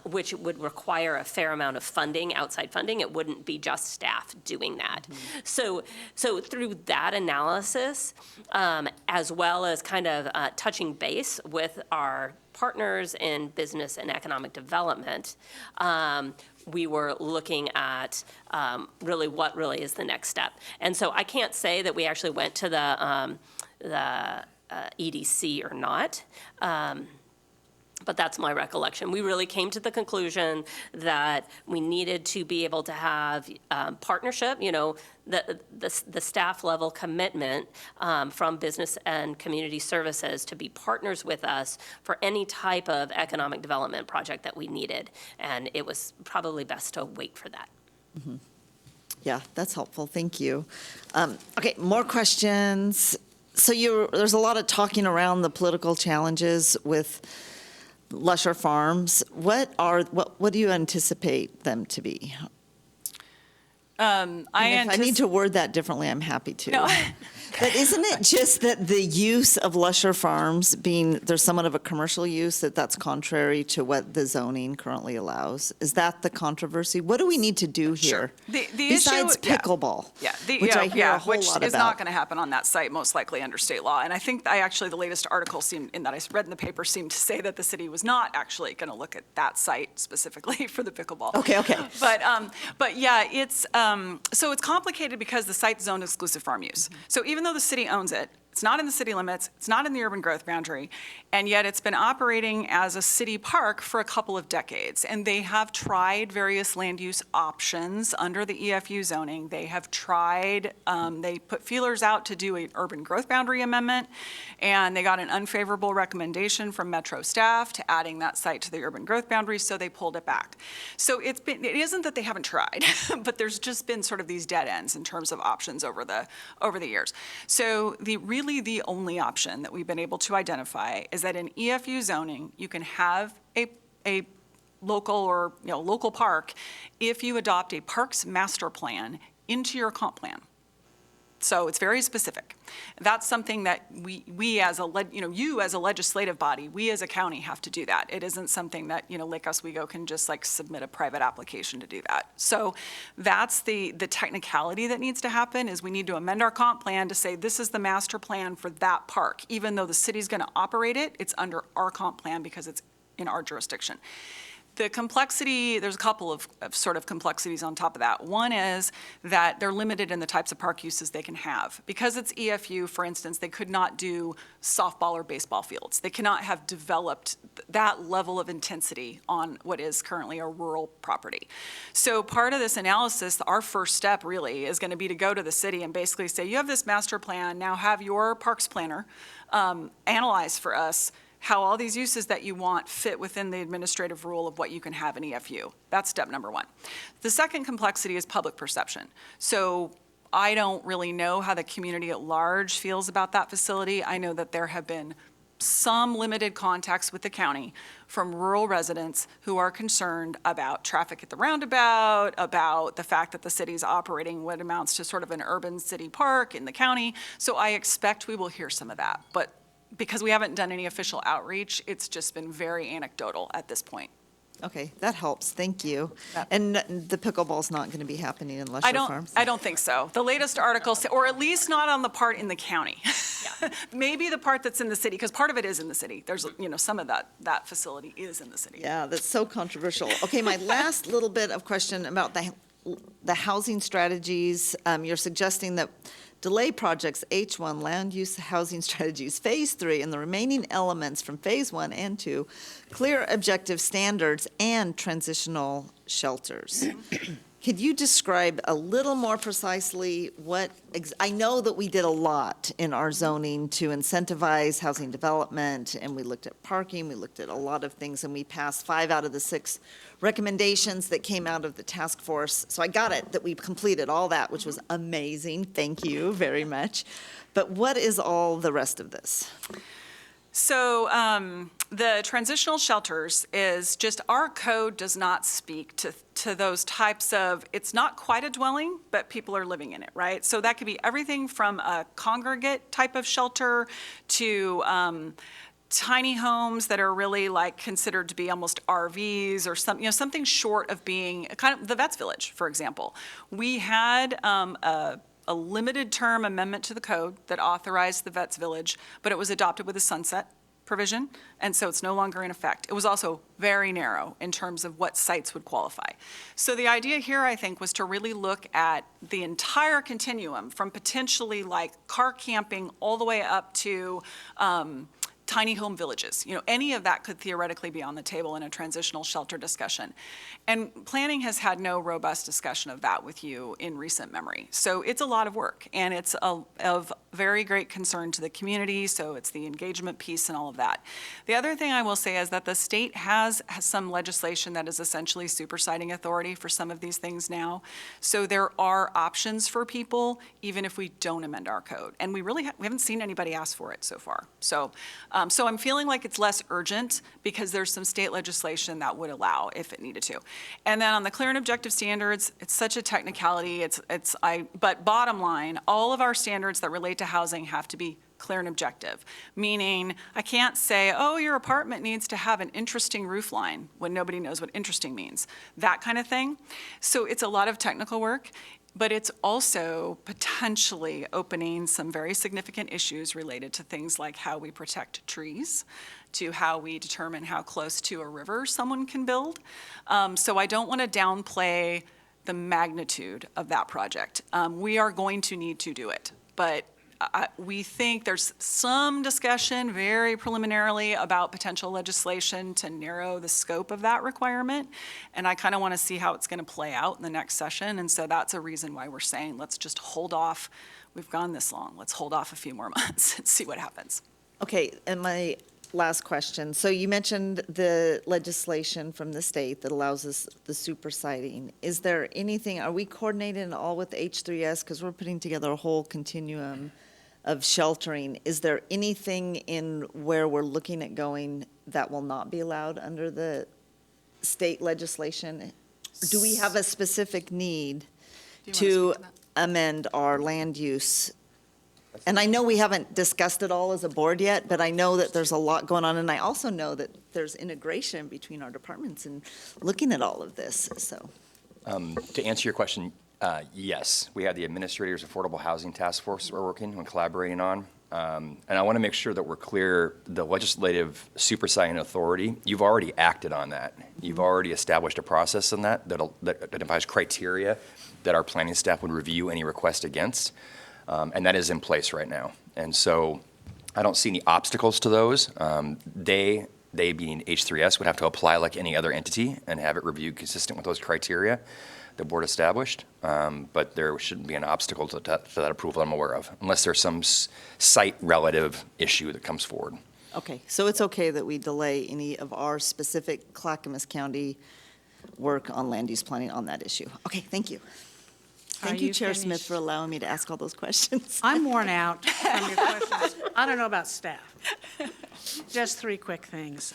which would require a fair amount of funding, outside funding. It wouldn't be just staff doing that. So through that analysis, as well as kind of touching base with our partners in business and economic development, we were looking at really what really is the next step. And so I can't say that we actually went to the EDC or not. But that's my recollection. We really came to the conclusion that we needed to be able to have partnership, the staff level commitment from business and community services to be partners with us for any type of economic development project that we needed. And it was probably best to wait for that. Mm-hmm. Yeah, that's helpful. Thank you. Okay, more questions. So there's a lot of talking around the political challenges with Lusher Farms. What do you anticipate them to be? If I need to word that differently, I'm happy to. No. But isn't it just that the use of Lusher Farms there's somewhat of a commercial use, that's contrary to what the zoning currently allows? Is that the controversy? What do we need to do here? The besides issue, pickleball? Yeah, which I hear a whole which lot is about. not going to happen on that site, most likely under state law. And I think the latest article that I read in the paper seemed to say that the city was not actually going to look at that site specifically for the pickleball. Okay. But yeah, so it's complicated because the site's zoned exclusive farm use. So even though the city owns it, it's not in the city limits, it's not in the urban growth boundary, and yet it's been operating as a city park for a couple of decades. And they have tried various land use options under the EFU zoning. They have tried, they put feelers out to do an urban growth boundary amendment, and they got an unfavorable recommendation from Metro staff to adding that site to the urban growth boundary, so they pulled it back. So it isn't that they haven't tried, but there's just been sort of these dead ends in terms of options over the years. So the only option that we've been able to identify is that in EFU zoning, you can have a local park if you adopt a parks master plan into your comp plan. So it's very specific. That's something that we as you as a legislative body, we as a county have to do that. It isn't something that, Lake Oswego can just submit a private application to do that. So that's the technicality that needs to happen, is we need to amend our comp plan to say this is the master plan for that park. Even though the city's going to operate it, it's under our comp plan because it's in our jurisdiction. The complexity, there's a couple of sort of complexities on top of that. One is that they're limited in the types of park uses they can have. Because it's EFU, for instance, they could not do softball or baseball fields. They cannot have developed that level of intensity on what is currently a rural property. So part of this analysis, our first step really is going to be to go to the city and basically say, you have this master plan, now have your parks planner analyze for us how all these uses that you want fit within the administrative rule of what you can have in EFU. That's step number one. The second complexity is public perception. So I don't really know how the community at large feels about that facility. I know that there have been some limited contacts with the county from rural residents who are concerned about traffic at the roundabout, about the fact that the city's operating what amounts to sort of an urban city park in the county. So I expect we will hear some of that. But because we haven't done any official outreach, it's just been very anecdotal at this point. Okay, that helps. Thank you. And the pickleball's not going to be happening in Lusher Farms? I don't think so. The latest article, or at least not on the part in the county. Yeah. Maybe the part that's in the city, because part of it is in the city. There's, some of that facility is in the city. Yeah, that's so controversial. Okay, my last little bit of question about the housing strategies. You're suggesting that delay projects H1, land use housing strategies, Phase 3, and the remaining elements from Phase 1 and 2, clear objective standards, and transitional shelters. Could you describe a little more precisely I know that we did a lot in our zoning to incentivize housing development, and we looked at parking, we looked at a lot of things, and we passed 5 out of the 6 recommendations that came out of the task force. So I got it, that we completed all that, which was amazing. Thank you very much. But what is all the rest of this? So the transitional shelters is just, our code does not speak to those types of, it's not quite a dwelling, but people are living in it, right? So that could be everything from a congregate type of shelter to tiny homes that are really considered to be almost RVs or something short of being kind of the Vets Village, for example. We had a limited term amendment to the code that authorized the Vets Village, but it was adopted with a sunset provision, and so it's no longer in effect. It was also very narrow in terms of what sites would qualify. So the idea here, I think, was to really look at the entire continuum from potentially car camping all the way up to tiny home villages. Any of that could theoretically be on the table in a transitional shelter discussion. And planning has had no robust discussion of that with you in recent memory. So it's a lot of work, and it's of very great concern to the community, so it's the engagement piece and all of that. The other thing I will say is that the state has some legislation that is essentially superseding authority for some of these things now. So there are options for people, even if we don't amend our code. And we haven't seen anybody ask for it so far. So I'm feeling like it's less urgent because there's some state legislation that would allow if it needed to. And then on the clear and objective standards, it's such a technicality. But bottom line, all of our standards that relate to housing have to be clear and objective, meaning I can't say, oh, your apartment needs to have an interesting roof line when nobody knows what interesting means, that kind of thing. So it's a lot of technical work, but it's also potentially opening some very significant issues related to things like how we protect trees, to how we determine how close to a river someone can build. So I don't want to downplay the magnitude of that project. We are going to need to do it, but we think there's some discussion very preliminarily about potential legislation to narrow the scope of that requirement. And I kind of want to see how it's going to play out in the next session. And so that's a reason why we're saying, let's just hold off. We've gone this long. Let's hold off a few more months and see what happens. Okay, and my last question. So you mentioned the legislation from the state that allows us the supersiding. Is there anything, are we coordinated at all with H3S? Because we're putting together a whole continuum of sheltering. Is there anything in where we're looking at going that will not be allowed under the state legislation? Do we have a specific need to amend our land use? And I know we haven't discussed it all as a board yet, but I know that there's a lot going on, and I also know that there's integration between our departments in looking at all of this, so. To answer your question, yes, we have the Administrators Affordable Housing Task Force we're working and collaborating on. And I want to make sure that we're clear, the legislative superseding authority, you've already acted on that. You've already established a process in that identifies criteria that our planning staff would review any request against. And that is in place right now. And so I don't see any obstacles to those. They being H3S would have to apply like any other entity and have it reviewed consistent with those criteria the board established. But there shouldn't be an obstacle to that approval I'm aware of, unless there's some site relative issue that comes forward. Okay, so it's okay that we delay any of our specific Clackamas County work on land use planning on that issue. Okay, thank you. Thank you, Chair Smith, for allowing me to ask all those questions. I'm worn out from your questions. I don't know about staff. Just three quick things.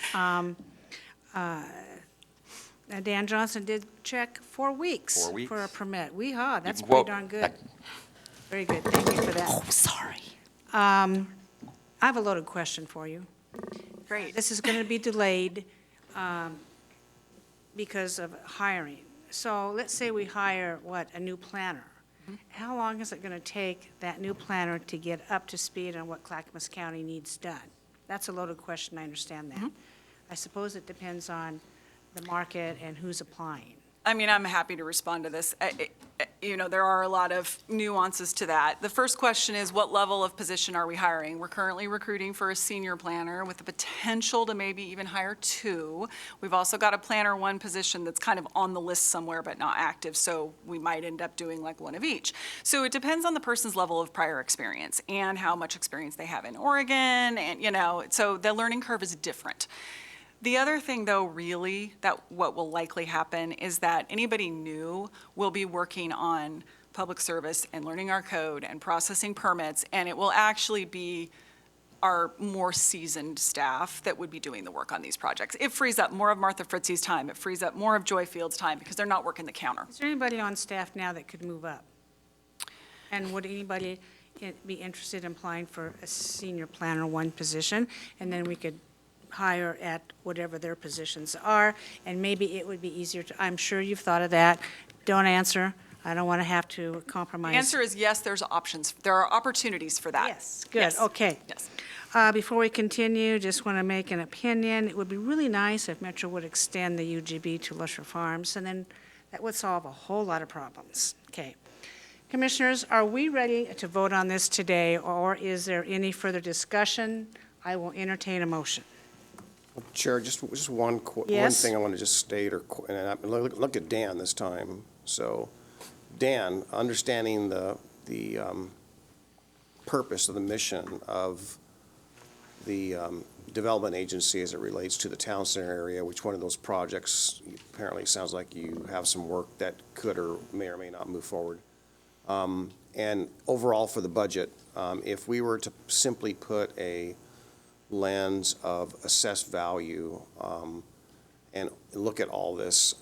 Dan Johnson did check 4 weeks. 4 weeks. For a permit. Weehaw, that's can pretty quote darn good. that. Very good, thank you for that. Oh, sorry. I have a loaded question for you. Great. This is going to be delayed because of hiring. So let's say we hire, a new planner. How long is it going to take that new planner to get up to speed on what Clackamas County needs done? That's a loaded question, I understand that. I suppose it depends on the market and who's applying. I mean, I'm happy to respond to this. There are a lot of nuances to that. The first question is, what level of position are we hiring? We're currently recruiting for a senior planner with the potential to maybe even hire 2. We've also got a planner 1 position that's kind of on the list somewhere but not active, so we might end up doing like 1 of each. So it depends on the person's level of prior experience and how much experience they have in Oregon, and so the learning curve is different. The other thing, though, really, that what will likely happen is that anybody new will be working on public service and learning our code and processing permits, and it will actually be our more seasoned staff that would be doing the work on these projects. It frees up more of Martha Fritzie's time. It frees up more of Joy Field's time because they're not working the counter. Is there anybody on staff now that could move up? And would anybody be interested in applying for a senior planner 1 position? And then we could hire at whatever their positions are, and maybe it would be easier to, I'm sure you've thought of that. Don't answer. I don't want to have to compromise. The answer is yes, there's options. There are opportunities for that. Yes, good, Yes. okay. Yes. Before we continue, just want to make an opinion. It would be really nice if Metro would extend the UGB to Lusher Farms, and then that would solve a whole lot of problems. Okay. Commissioners, are we ready to vote on this today, or is there any further discussion I will entertain a motion. Chair, just one Yes. thing I want to just state, and look at Dan this time. So, Dan, understanding the purpose of the mission of the development agency as it relates to the town center area, which one of those projects apparently sounds like you have some work that could or may not move forward. And overall for the budget, if we were to simply put a lens of assessed value and look at all this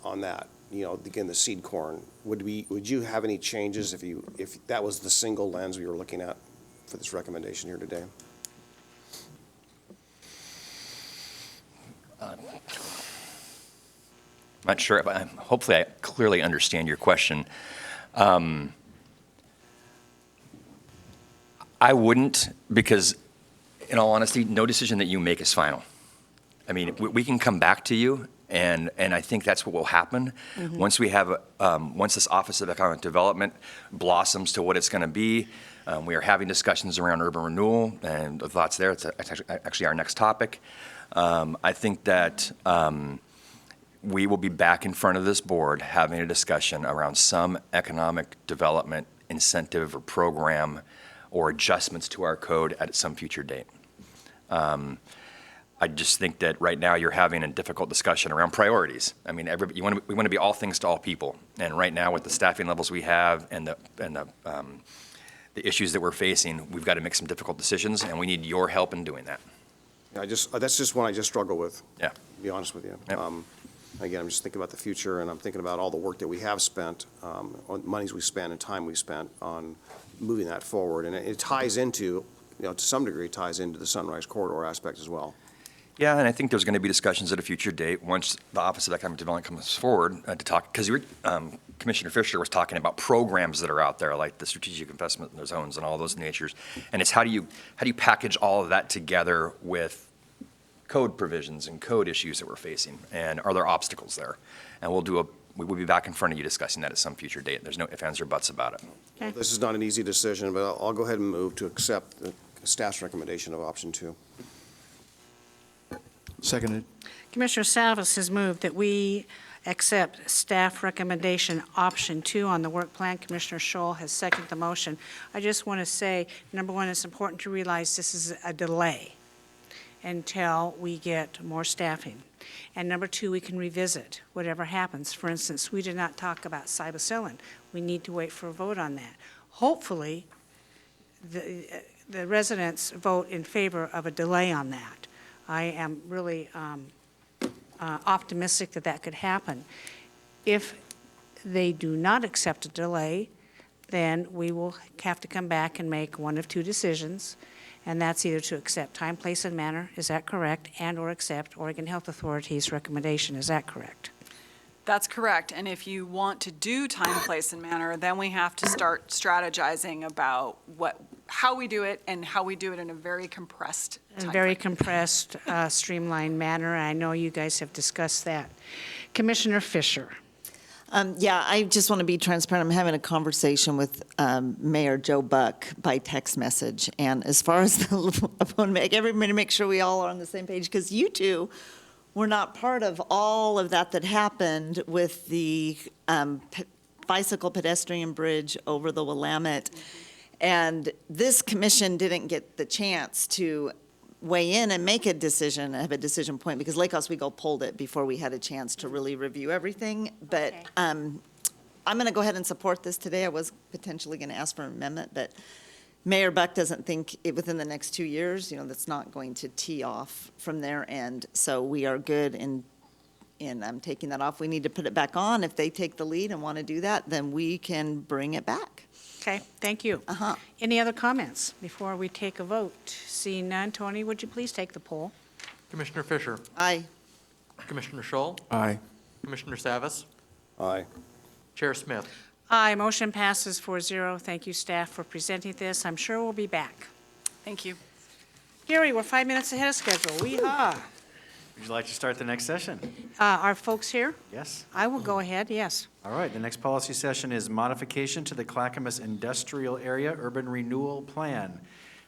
on that, again, the seed corn, would you have any changes if that was the single lens we were looking at for this recommendation here today? I'm not sure, but hopefully I clearly understand your question. I wouldn't, because in all honesty, no decision that you make is final. I mean, we can come back to you, and I think that's what will happen. Once we have, once this Office of Economic Development blossoms to what it's going to be, we are having discussions around urban renewal and the thoughts there. It's actually our next topic. I think that we will be back in front of this board having a discussion around some economic development incentive or program or adjustments to our code at some future date. I just think that right now you're having a difficult discussion around priorities. I mean, we want to be all things to all people, and right now with the staffing levels we have and the issues that we're facing, we've got to make some difficult decisions, and we need your help in doing that. That's just one I just struggle with. Yeah. To be honest with you. Yep. Again, I'm just thinking about the future, and I'm thinking about all the work that we have spent, on monies we spent and time we spent on moving that forward. And it ties into, to some degree, ties into the Sunrise Corridor aspect as well. Yeah, and I think there's going to be discussions at a future date once the Office of Economic Development comes forward to talk, because Commissioner Fisher was talking about programs that are out there, like the strategic investment in the zones and all those natures. And it's how do you package all of that together with code provisions and code issues that we're facing, and are there obstacles there? And we will be back in front of you discussing that at some future date. There's no ifs, ands, or buts about it. Okay. This is not an easy decision, but I'll go ahead and move to accept the staff's recommendation of option 2. Seconded. Commissioner Salvis has moved that we accept staff recommendation option 2 on the work plan. Commissioner Scholl has seconded the motion. I just want to say, number one, it's important to realize this is a delay until we get more staffing. And number 2, we can revisit whatever happens. For instance, we did not talk about cybacillin. We need to wait for a vote on that. Hopefully, the residents vote in favor of a delay on that. I am really optimistic that that could happen. If they do not accept a delay, then we will have to come back and make one of 2 decisions, and that's either to accept time, place, and manner, is that correct, and/or accept Oregon Health Authority's recommendation, is that correct? That's correct. And if you want to do time, place, and manner, then we have to start strategizing about how we do it and how we do it in a very compressed In a timeframe. very compressed, streamlined manner. I know you guys have discussed that. Commissioner Fisher. Yeah, I just want to be transparent. I'm having a conversation with Mayor Joe Buck by text message. And as far as I want to make sure we all are on the same page, because you two were not part of all of that happened with the bicycle pedestrian bridge over the Willamette. And this commission didn't get the chance to weigh in and make a decision, have a decision point, because Lake Oswego pulled it before we had a chance to really review everything. But Okay. I'm going to go ahead and support this today. I was potentially going to ask for an amendment, but Mayor Buck doesn't think within the next 2 years, that's not going to tee off from their end. So we are good in taking that off. We need to put it back on. If they take the lead and want to do that, then we can bring it back. Okay, thank you. Uh-huh. Any other comments before we take a vote? Seeing none, Tony, would you please take the poll? Commissioner Fisher, Aye. Commissioner Scholl, Aye. Commissioner Savas, Aye. Chair Smith. Aye, motion passes 4-0. Thank you, staff, for presenting this. I'm sure we'll be back. Thank you. Gary, we're 5 minutes ahead of schedule. Wee-haw. Would you like to start the next session? Are folks here? Yes. I will go ahead, yes. All right, the next policy session is modification to the Clackamas Industrial Area Urban Renewal Plan.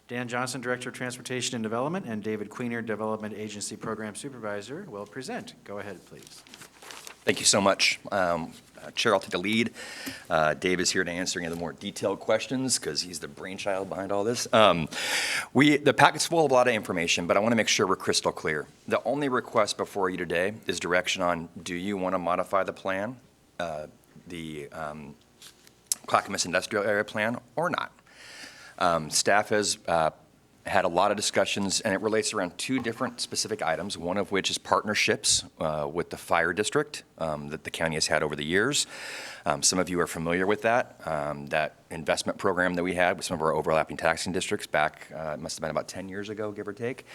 Dan Johnson, Director of Transportation and Development, and David Queener, Development Agency Program Supervisor, will present. Go ahead, please. Thank you so much. Chair, I'll take the lead. Dave is here to answer any of the more detailed questions because he's the brainchild behind all this. The packet's full of a lot of information, but I want to make sure we're crystal clear. The only request before you today is direction on, do you want to modify the plan, the Clackamas Industrial Area Plan, or not? Staff has had a lot of discussions, and it relates around two different specific items, one of which is partnerships with the fire district that the county has had over the years. Some of you are familiar with that, that investment program that we had with some of our overlapping taxing districts back, it must have been about 10 years ago, give or take.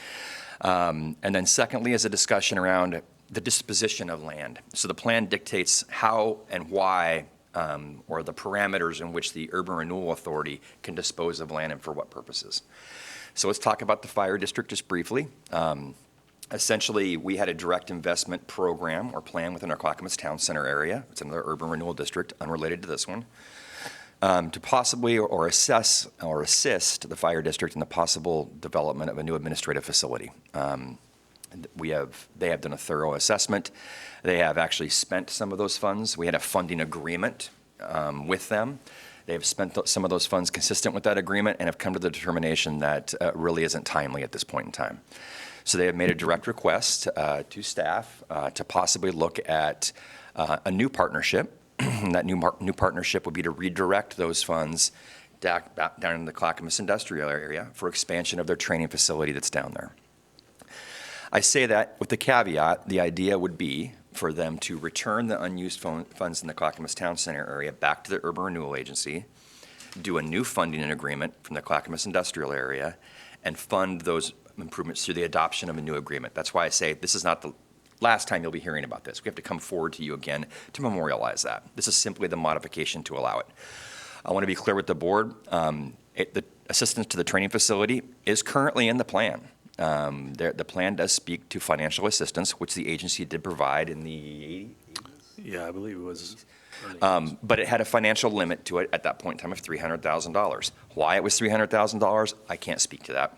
And then secondly is a discussion around the disposition of land. So the plan dictates how and why or the parameters in which the Urban Renewal Authority can dispose of land and for what purposes. So let's talk about the fire district just briefly. Essentially, we had a direct investment program or plan within our Clackamas Town Center area. It's another urban renewal district, unrelated to this one, to possibly or assess or assist the fire district in the possible development of a new administrative facility. They have done a thorough assessment. They have actually spent some of those funds. We had a funding agreement with them. They have spent some of those funds consistent with that agreement and have come to the determination that really isn't timely at this point in time. So they have made a direct request to staff to possibly look at a new partnership. That new partnership would be to redirect those funds down in the Clackamas industrial area for expansion of their training facility that's down there. I say that with the caveat, the idea would be for them to return the unused funds in the Clackamas Town Center area back to the Urban Renewal Agency, do a new funding agreement from the Clackamas industrial area, and fund those improvements through the adoption of a new agreement. That's why I say this is not the last time you'll be hearing about this. We have to come forward to you again to memorialize that. This is simply the modification to allow it. I want to be clear with the board. The assistance to the training facility is currently in the plan. The plan does speak to financial assistance, which the agency did provide in the 80s. Yeah, I believe it was. But it had a financial limit to it at that point in time of $300,000. Why it was $300,000, I can't speak to that.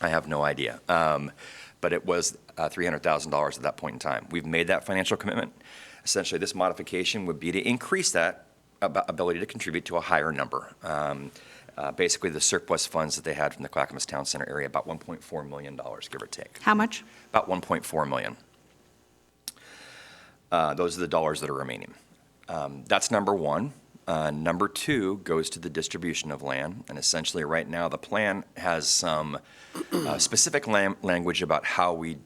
I have no idea. But it was $300,000 at that point in time. We've made that financial commitment. Essentially, this modification would be to increase that ability to contribute to a higher number. Basically, the surplus funds that they had from the Clackamas Town Center area, about $1.4 million, give or take. How much? About $1.4 million. Those are the dollars that are remaining. That's number one. Number two goes to the distribution of land. And essentially, right now, the plan has some specific language about how we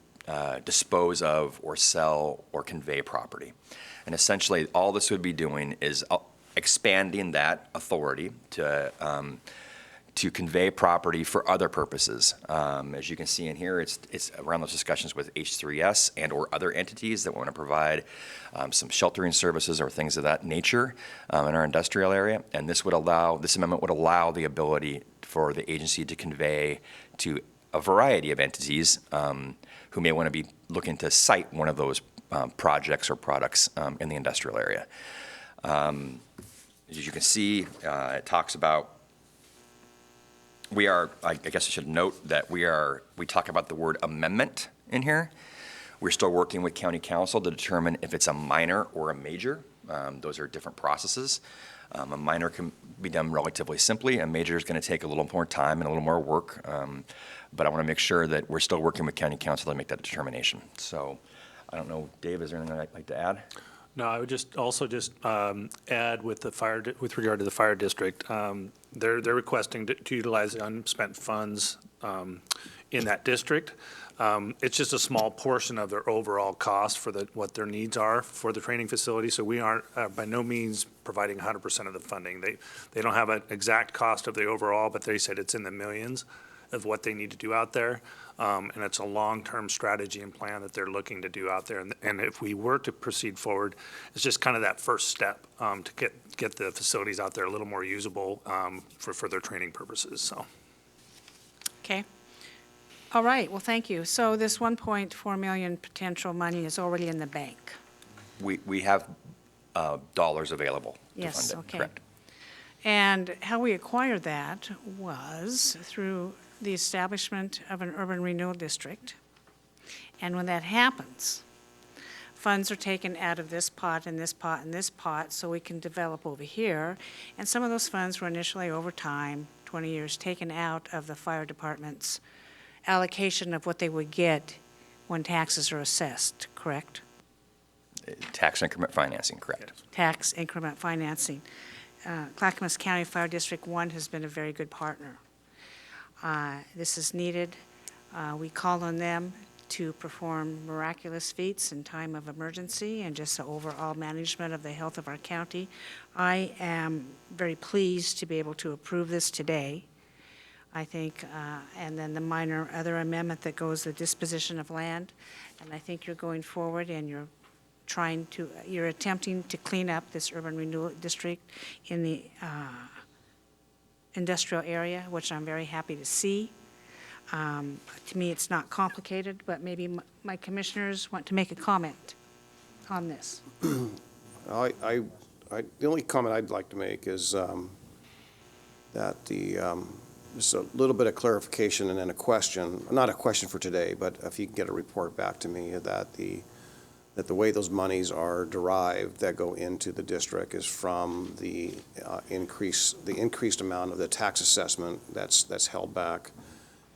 dispose of or sell or convey property. And essentially, all this would be doing is expanding that authority to convey property for other purposes. As you can see in here, it's around those discussions with H3S and or other entities that want to provide some sheltering services or things of that nature in our industrial area. And this amendment would allow the ability for the agency to convey to a variety of entities who may want to be looking to site one of those projects or products in the industrial area. As you can see, it talks about, I guess I should note that we talk about the word amendment in here. We're still working with county council to determine if it's a minor or a major. Those are different processes. A minor can be done relatively simply. A major is going to take a little more time and a little more work. But I want to make sure that we're still working with county council to make that determination. So I don't know, Dave, is there anything I'd like to add? No, I would just add with regard to the fire district, they're requesting to utilize the unspent funds in that district. It's just a small portion of their overall cost for what their needs are for the training facility. So we aren't by no means providing 100% of the funding. They don't have an exact cost of the overall, but they said it's in the millions of what they need to do out there. And it's a long-term strategy and plan that they're looking to do out there. And if we were to proceed forward, it's just kind of that first step to get the facilities out there a little more usable for their training purposes. So. Okay. All right, well, thank you. So this 1.4 million potential money is already in the bank? We have dollars available to Yes, fund it, okay. correct. And how we acquired that was through the establishment of an urban renewal district. And when that happens, funds are taken out of this pot and this pot and this pot so we can develop over here. And some of those funds were initially over time, 20 years, taken out of the fire department's allocation of what they would get when taxes are assessed, correct? Tax increment financing, correct. Tax increment financing. Clackamas County Fire District 1 has been a very good partner. This is needed. We call on them to perform miraculous feats in time of emergency and just the overall management of the health of our county. I am very pleased to be able to approve this today. I think, and then the minor other amendment that goes the disposition of land. And I think you're going forward and you're attempting to clean up this urban renewal district in the industrial area, which I'm very happy to see. To me, it's not complicated, but maybe my commissioners want to make a comment on this. The only comment I'd like to make is that just a little bit of clarification and then a question, not a question for today, but if you can get a report back to me that the way those monies are derived that go into the district is from the increased amount of the tax assessment that's held back.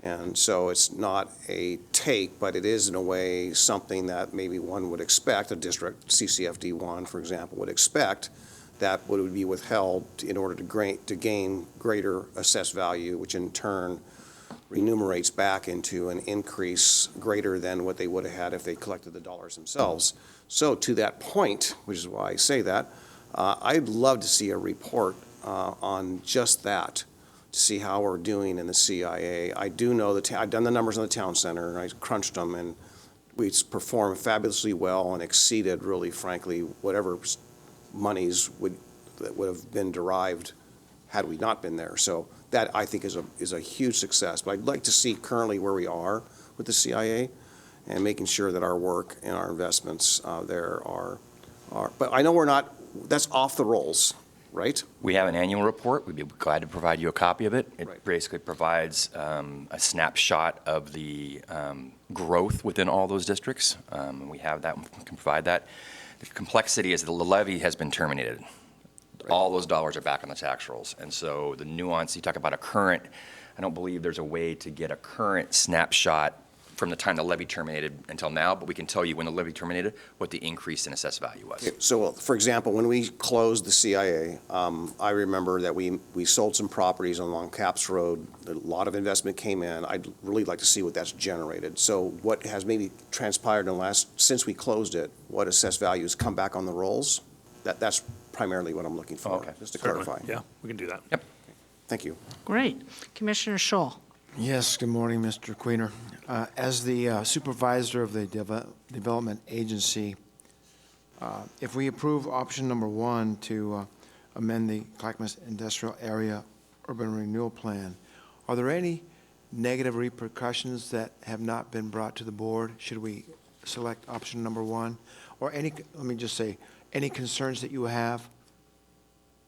And so it's not a take, but it is in a way something that maybe one would expect, a district, CCFD 1, for example, would expect that would be withheld in order to gain greater assessed value, which in turn remunerates back into an increase greater than what they would have had if they collected the dollars themselves. So to that point, which is why I say that, I'd love to see a report on just that, to see how we're doing in the CIA. I do know I've done the numbers on the town center, and I crunched them, and we performed fabulously well and exceeded, really, frankly, whatever monies that would have been derived had we not been there. So that, I think, is a huge success. But I'd like to see currently where we are with the CIA and making sure that our work and our investments there are. But I know that's off the rolls, right? We have an annual report. We'd be glad to provide you a copy of it. It Right. basically provides a snapshot of the growth within all those districts. We have that, we can provide that. The complexity is that the levy has been terminated. Right. All those dollars are back on the tax rolls. And so the nuance, you talk about a current, I don't believe there's a way to get a current snapshot from the time the levy terminated until now, but we can tell you when the levy terminated, what the increase in assessed value was. So, for example, when we closed the CIA, I remember that we sold some properties along Caps Road. A lot of investment came in. I'd really like to see what that's generated. So what has maybe transpired since we closed it, what assessed values come back on the rolls? That's primarily what I'm looking for, Okay. just to Certainly. clarify. Yeah, we can do that. Yep. Thank you. Great. Commissioner Scholl. Yes, good morning, Mr. Queener. As the supervisor of the Development Agency, if we approve option number 1 to amend the Clackamas Industrial Area Urban Renewal Plan, are there any negative repercussions that have not been brought to the board should we select option number 1? Or let me just say, any concerns that you have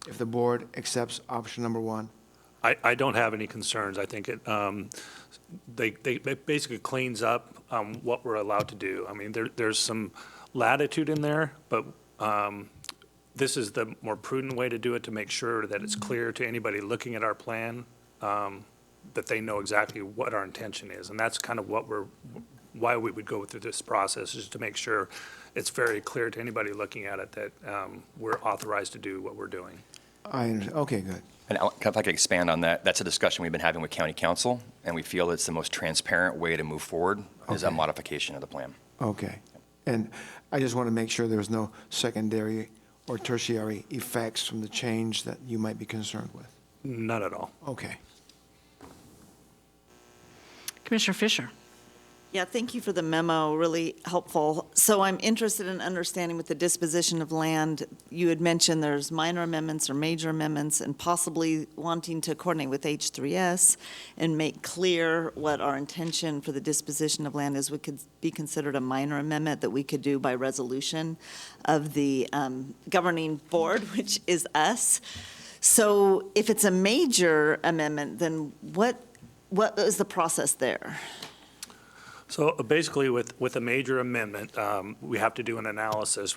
if the board accepts option number 1? I don't have any concerns. I think it basically cleans up what we're allowed to do. I mean, there's some latitude in there, but this is the more prudent way to do it, to make sure that it's clear to anybody looking at our plan that they know exactly what our intention is. And that's kind of why we would go through this process, is to make sure it's very clear to anybody looking at it that we're authorized to do what we're doing. I understand. Okay, good. And if I could expand on that, that's a discussion we've been having with county council, and we feel it's the most transparent way to move forward is a Okay. modification of the plan. Okay. And I just want to make sure there's no secondary or tertiary effects from the change that you might be concerned with. None at all. Okay. Commissioner Fisher. Yeah, thank you for the memo, really helpful. So I'm interested in understanding with the disposition of land, you had mentioned there's minor amendments or major amendments, and possibly wanting to coordinate with H3S and make clear what our intention for the disposition of land is. Would could be considered a minor amendment that we could do by resolution of the governing board, which is us. So if it's a major amendment, then what what is the process there? So basically, with a major amendment, we have to do an analysis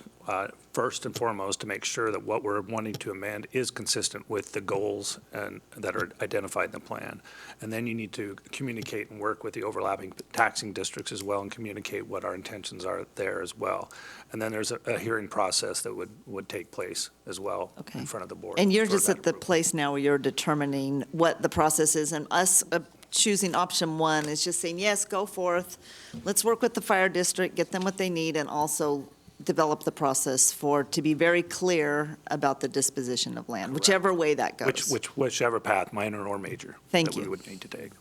first and foremost to make sure that what we're wanting to amend is consistent with the goals and that are identified in the plan. And then you need to communicate and work with the overlapping taxing districts as well and communicate what our intentions are there as well. And then there's a hearing process that would take place as well Okay. in front of the board. And you're for just that at the approval. place now where you're determining what the process is, and us choosing option one is just saying, yes, go forth. Let's work with the fire district, get them what they need, and also develop the process to be very clear about the disposition of land, whichever way that goes. Whichever path, minor or major. Thank That we you. would need to take.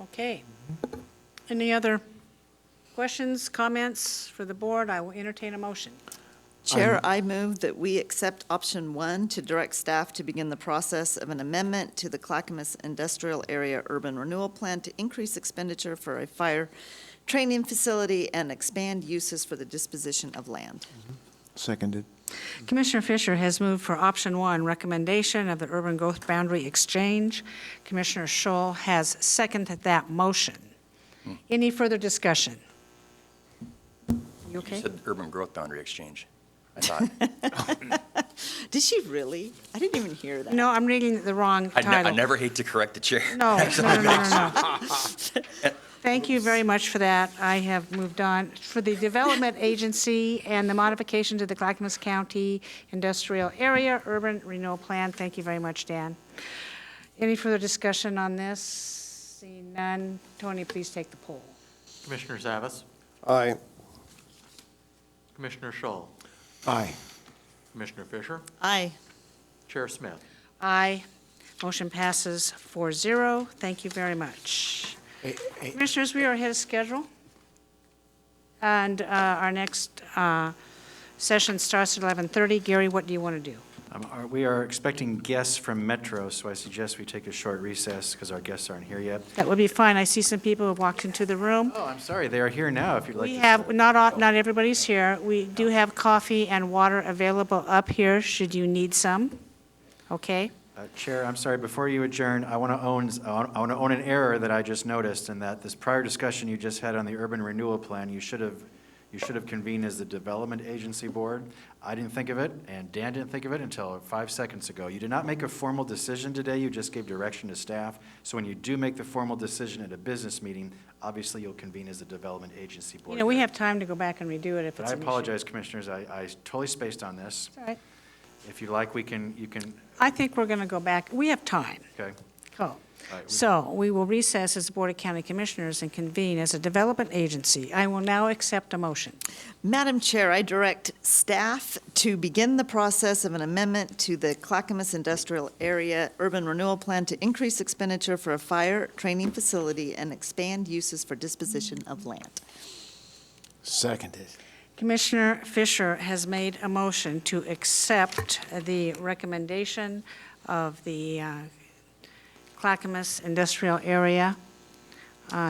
Okay. Any other questions, comments for the board? I will entertain a motion. Chair, I move that we accept option one to direct staff to begin the process of an amendment to the Clackamas Industrial Area Urban Renewal Plan to increase expenditure for a fire training facility and expand uses for the disposition of land. Seconded. Commissioner Fisher has moved for option one, recommendation of the urban growth boundary exchange. Commissioner Scholl has seconded that motion. Any further discussion? You You okay? said urban growth boundary exchange. I thought, Did she really? I didn't even hear that. No, I'm reading the wrong I title. never hate to correct the chair. No, no. Thank you very much for that. I have moved on. For the Development Agency and the modification to the Clackamas County Industrial Area Urban Renewal Plan, thank you very much, Dan. Any further discussion on this? Seeing none, Tony, please take the poll. Commissioner Savas, Aye. Commissioner Scholl, Aye. Commissioner Fisher, Aye. Chair Smith. Aye. Motion passes 4-0. Thank you very much. Commissioners, we are ahead of schedule. And our next session starts at 11:30. Gary, what do you want to do? We are expecting guests from Metro, so I suggest we take a short recess because our guests aren't here yet. That would be fine. I see some people who have walked into the room. Oh, I'm sorry, they are here now if you'd like We to. have, not everybody's here. We do have coffee and water available up here, should you need some. Okay? Chair, I'm sorry, before you adjourn, I want to own an error that I just noticed, in that this prior discussion you just had on the urban renewal plan, you should have convened as the Development Agency Board. I didn't think of it, and Dan didn't think of it until 5 seconds ago. You did not make a formal decision today, you just gave direction to staff. So when you do make the formal decision at a business meeting, obviously you'll convene as the Development Agency Board. You know, we have time to go back and redo it if But it's I an issue. apologize, Commissioners, I totally spaced on this. It's all right. If you like, you can, I think we're going to go back. We have time. okay. Oh. right, So we will recess as the Board of County Commissioners and convene as a development agency. I will now accept a motion. Madam Chair, I direct staff to begin the process of an amendment to the Clackamas Industrial Area Urban Renewal Plan to increase expenditure for a fire training facility and expand uses for disposition of land. Seconded. Commissioner Fisher has made a motion to accept the recommendation of the Clackamas Industrial Area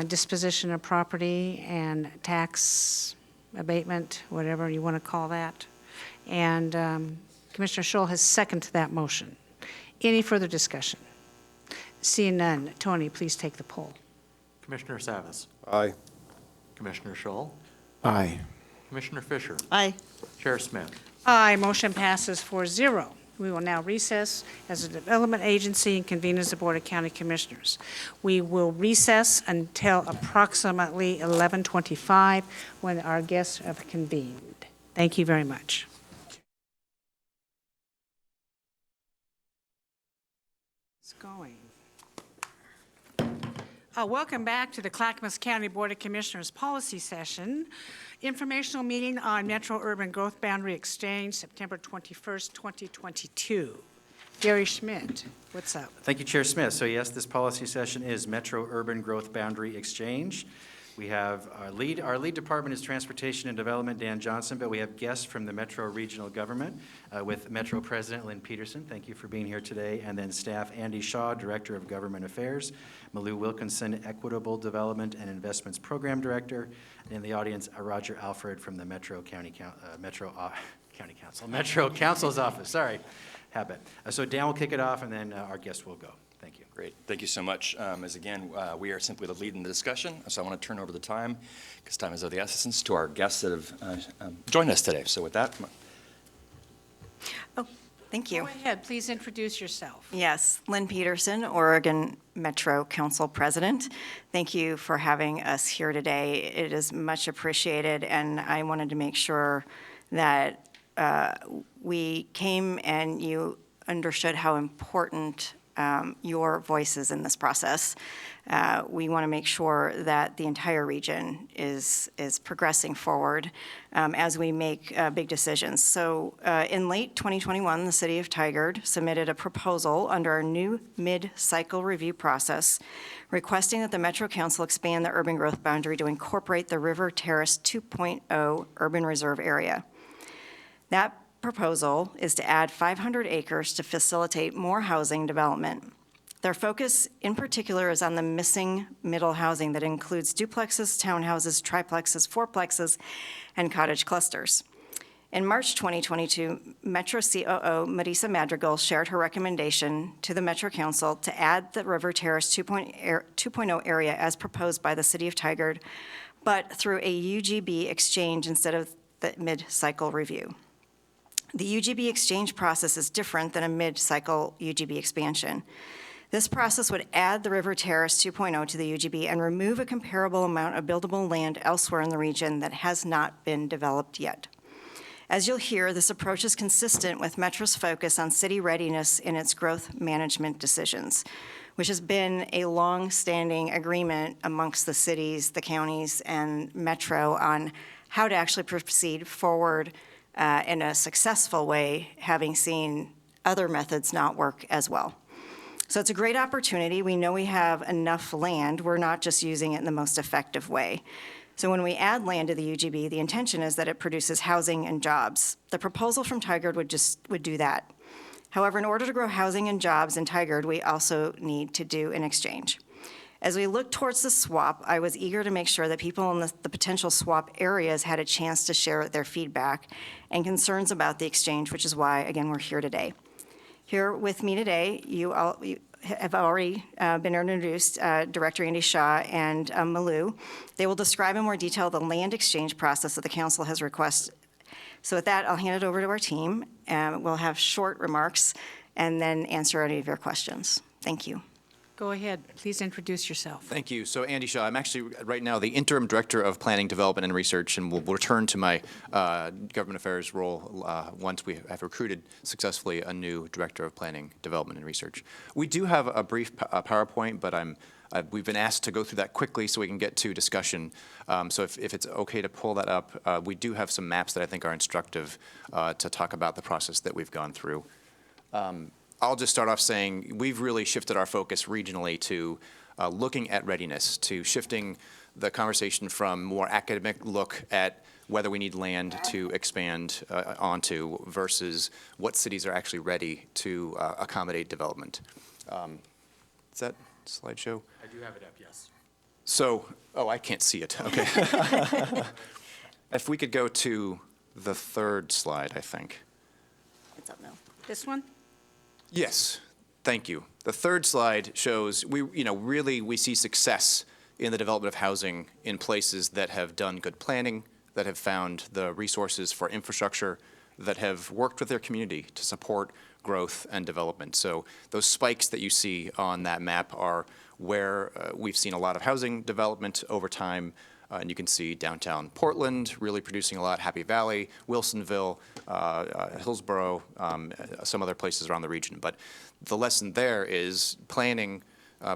disposition of property and tax abatement, whatever you want to call that. And Commissioner Scholl has seconded that motion. Any further discussion? Seeing none, Tony, please take the poll. Commissioner Savas, Aye. Commissioner Scholl, Aye. Commissioner Fisher, Aye. Chair Smith. Aye, motion passes 4-0. We will now recess as a development agency and convene as the Board of County Commissioners. We will recess until approximately 11:25 when our guests have convened. Thank you very much. It's going. Welcome back to the Clackamas County Board of Commissioners Policy Session. Informational meeting on Metro Urban Growth Boundary Exchange, September 21st, 2022. Gary Schmidt, what's up? Thank you, Chair Smith. So yes, this policy session is Metro Urban Growth Boundary Exchange. We have our lead department is Transportation and Development, Dan Johnson, but we have guests from the Metro Regional Government with Metro President Lynn Peterson. Thank you for being here today. And then staff Andy Shaw, Director of Government Affairs, Malou Wilkinson, Equitable Development and Investments Program Director, and in the audience, Roger Alfred from the Metro Council's office. Sorry, habit. So Dan will kick it off, and then our guest will go. Thank you. Great. Thank you so much. As again, we are simply the lead in the discussion, so I want to turn over the time, because time is of the essence, to our guests that have joined us today. So with that, Thank you. Go ahead, please introduce yourself. Yes, Lynn Peterson, Oregon Metro Council President. Thank you for having us here today. It is much appreciated, and I wanted to make sure that we came and you understood how important your voice is in this process. We want to make sure that the entire region is progressing forward as we make big decisions. So in late 2021, the City of Tigard submitted a proposal under our new mid-cycle review process requesting that the Metro Council expand the urban growth boundary to incorporate the River Terrace 2.0 urban reserve area. That proposal is to add 500 acres to facilitate more housing development. Their focus in particular is on the missing middle housing that includes duplexes, townhouses, triplexes, fourplexes, and cottage clusters. In March 2022, Metro COO Marisa Madrigal shared her recommendation to the Metro Council to add the River Terrace 2.0 area as proposed by the City of Tigard, but through a UGB exchange instead of the mid-cycle review. The UGB exchange process is different than a mid-cycle UGB expansion. This process would add the River Terrace 2.0 to the UGB and remove a comparable amount of buildable land elsewhere in the region that has not been developed yet. As you'll hear, this approach is consistent with Metro's focus on city readiness in its growth management decisions, which has been a long-standing agreement amongst the cities, the counties, and Metro on how to actually proceed forward in a successful way, having seen other methods not work as well. So it's a great opportunity. We know we have enough land. We're not just using it in the most effective way. So when we add land to the UGB, the intention is that it produces housing and jobs. The proposal from Tigard would do that. However, in order to grow housing and jobs in Tigard, we also need to do an exchange. As we look towards the swap, I was eager to make sure that people in the potential swap areas had a chance to share their feedback and concerns about the exchange, which is why, again, we're here today. Here with me today, you have already been introduced, Director Andy Shaw and Malou. They will describe in more detail the land exchange process that the council has requested. So with that, I'll hand it over to our team. We'll have short remarks and then answer any of your questions. Thank you. Go ahead, please introduce yourself. Thank you. So Andy Shaw, I'm actually right now the Interim Director of Planning, Development, and Research, and will return to my government affairs role once we have recruited successfully a new Director of Planning, Development, and Research. We do have a brief PowerPoint, but we've been asked to go through that quickly so we can get to discussion. So if it's okay to pull that up, we do have some maps that I think are instructive to talk about the process that we've gone through. I'll just start off saying we've really shifted our focus regionally to looking at readiness, to shifting the conversation from more academic look at whether we need land to expand onto versus what cities are actually ready to accommodate development. Is that slideshow? I do have it up, yes. So, I can't see it. Okay. If we could go to the third slide, I think. It's up now. This one? Yes, thank you. The third slide shows we see success in the development of housing in places that have done good planning, that have found the resources for infrastructure, that have worked with their community to support growth and development. So those spikes that you see on that map are where we've seen a lot of housing development over time. And you can see downtown Portland really producing a lot, Happy Valley, Wilsonville, Hillsborough, some other places around the region. But the lesson there is planning,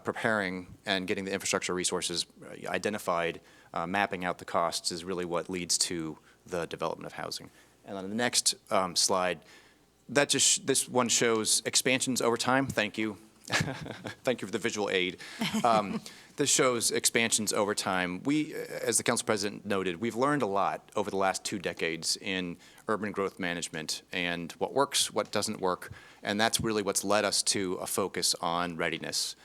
preparing, and getting the infrastructure resources identified, mapping out the costs is really what leads to the development of housing. And on the next slide, this one shows expansions over time. Thank you. Thank you for the visual aid. This shows expansions over time. We, as the council president noted, we've learned a lot over the last 2 decades in urban growth management and what works, what doesn't work, and that's really what's led us to a focus on readiness.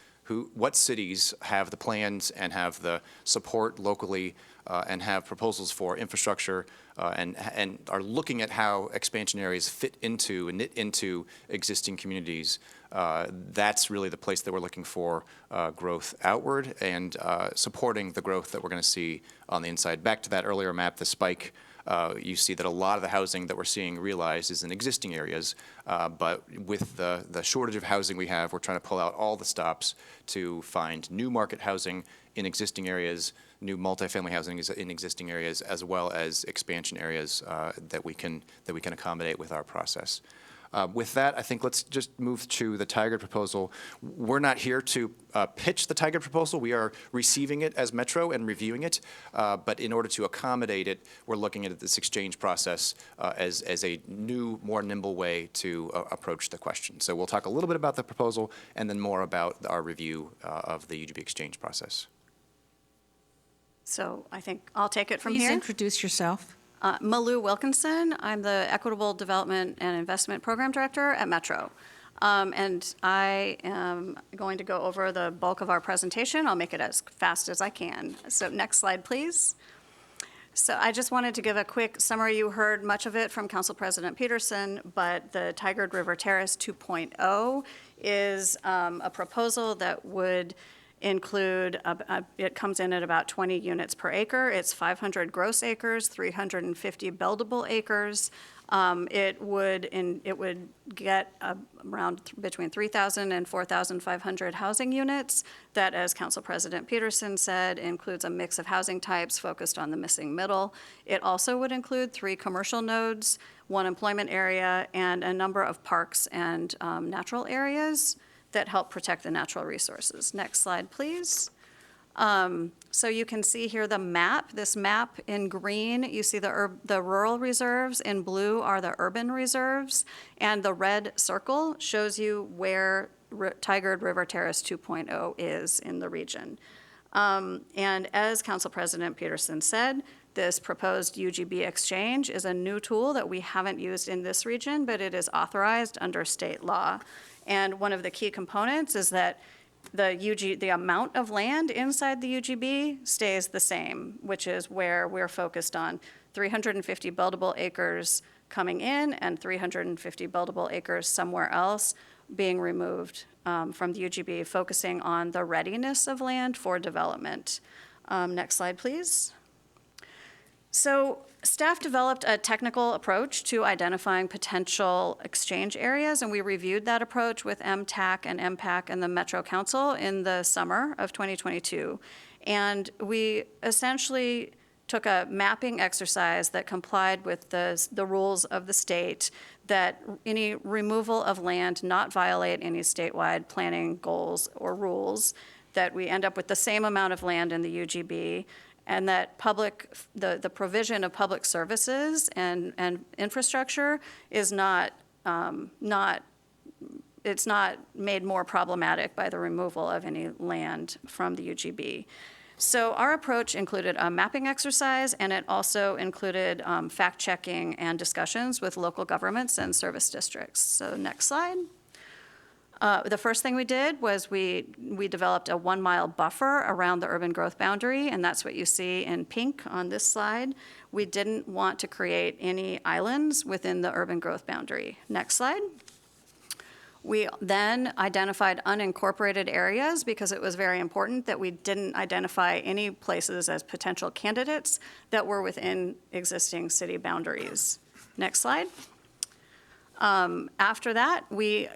What cities have the plans and have the support locally and have proposals for infrastructure and are looking at how expansion areas fit into and knit into existing communities, that's really the place that we're looking for growth outward and supporting the growth that we're going to see on the inside. Back to that earlier map, the spike, you see that a lot of the housing that we're seeing realized is in existing areas, but with the shortage of housing we have, we're trying to pull out all the stops to find new market housing in existing areas, new multifamily housing is in existing areas, as well as expansion areas that we can accommodate with our process. With that, I think let's just move to the Tigard proposal. We're not here to pitch the Tigard proposal. We are receiving it as Metro and reviewing it. But in order to accommodate it, we're looking at this exchange process as a new, more nimble way to approach the question. So we'll talk a little bit about the proposal and then more about our review of the UGB exchange process. So I think I'll take it from Please here. introduce yourself. Malou Wilkinson. I'm the Equitable Development and Investment Program Director at Metro. And I am going to go over the bulk of our presentation. I'll make it as fast as I can. So next slide, please. So I just wanted to give a quick summary. You heard much of it from Council President Peterson, but the Tigard River Terrace 2.0 is a proposal that would include, it comes in at about 20 units per acre. It's 500 gross acres, 350 buildable acres. It would get around between 3,000 and 4,500 housing units. That, as Council President Peterson said, includes a mix of housing types focused on the missing middle. It also would include 3 commercial nodes, 1 employment area, and a number of parks and natural areas that help protect the natural resources. Next slide, please. So you can see here the map. This map in green, you see the rural reserves. In blue are the urban reserves. And the red circle shows you where Tigard River Terrace 2.0 is in the region. And as Council President Peterson said, this proposed UGB exchange is a new tool that we haven't used in this region, but it is authorized under state law. And one of the key components is that the amount of land inside the UGB stays the same, which is where we're focused on 350 buildable acres coming in and 350 buildable acres somewhere else being removed from the UGB, focusing on the readiness of land for development. Next slide, please. So staff developed a technical approach to identifying potential exchange areas, and we reviewed that approach with MTAC and MPAC and the Metro Council in the summer of 2022. And we essentially took a mapping exercise that complied with the rules of the state, that any removal of land not violate any statewide planning goals or rules, that we end up with the same amount of land in the UGB, and that the provision of public services and infrastructure is it's not made more problematic by the removal of any land from the UGB. So our approach included a mapping exercise, and it also included fact-checking and discussions with local governments and service districts. So next slide. The first thing we did was we developed a 1-mile buffer around the urban growth boundary, and that's what you see in pink on this slide. We didn't want to create any islands within the urban growth boundary. Next slide. We then identified unincorporated areas because it was very important that we didn't identify any places as potential candidates that were within existing city boundaries. Next slide. After that, we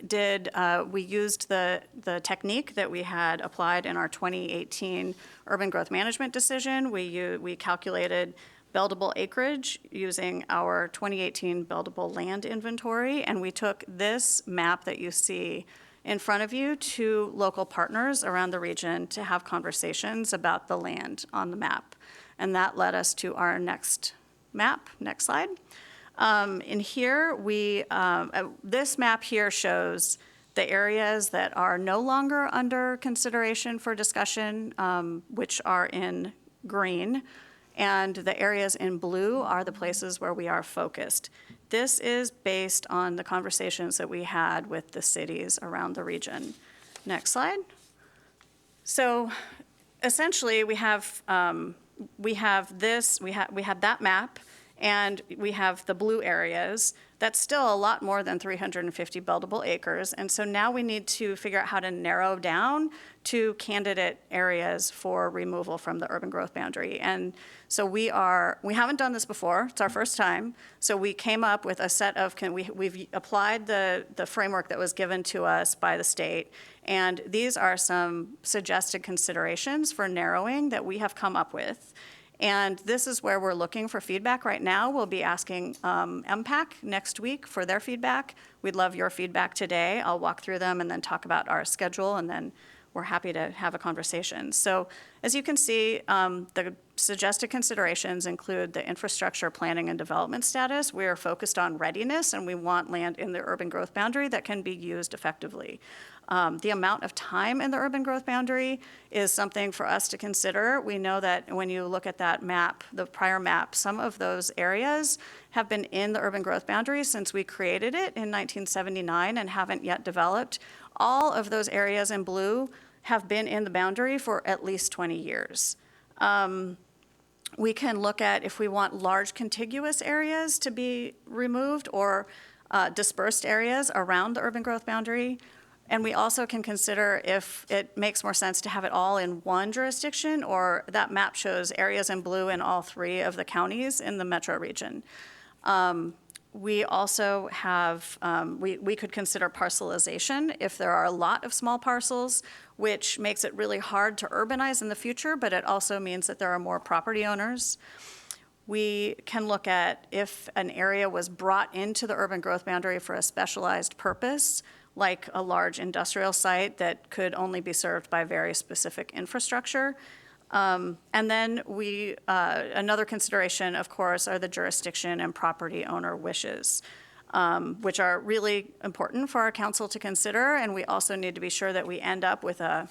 used the technique that we had applied in our 2018 urban growth management decision. We calculated buildable acreage using our 2018 buildable land inventory, and we took this map that you see in front of you to local partners around the region to have conversations about the land on the map. And that led us to our next map. Next slide. In here, this map here shows the areas that are no longer under consideration for discussion, which are in green, and the areas in blue are the places where we are focused. This is based on the conversations that we had with the cities around the region. Next slide. So essentially, we have we have this, we have that map, and we have the blue areas. That's still a lot more than 350 buildable acres. And so now we need to figure out how to narrow down to candidate areas for removal from the urban growth boundary. And so we haven't done this before. It's our first time. So we came up with a set of, we've applied the framework that was given to us by the state. And these are some suggested considerations for narrowing that we have come up with. And this is where we're looking for feedback right now. We'll be asking MPAC next week for their feedback. We'd love your feedback today. I'll walk through them and then talk about our schedule, and then we're happy to have a conversation. So as you can see, the suggested considerations include the infrastructure planning and development status. We are focused on readiness, and we want land in the urban growth boundary that can be used effectively. The amount of time in the urban growth boundary is something for us to consider. We know that when you look at that map, the prior map, some of those areas have been in the urban growth boundary since we created it in 1979 and haven't yet developed. All of those areas in blue have been in the boundary for at least 20 years. We can look at if we want large contiguous areas to be removed or dispersed areas around the urban growth boundary. And we also can consider if it makes more sense to have it all in one jurisdiction, or that map shows areas in blue in all 3 of the counties in the metro region. We also have, we could consider parcelization if there are a lot of small parcels, which makes it really hard to urbanize in the future, but it also means that there are more property owners. We can look at if an area was brought into the urban growth boundary for a specialized purpose, like a large industrial site that could only be served by very specific infrastructure. And then another consideration, of course, are the jurisdiction and property owner wishes, which are really important for our council to consider. And we also need to be sure that we end up with a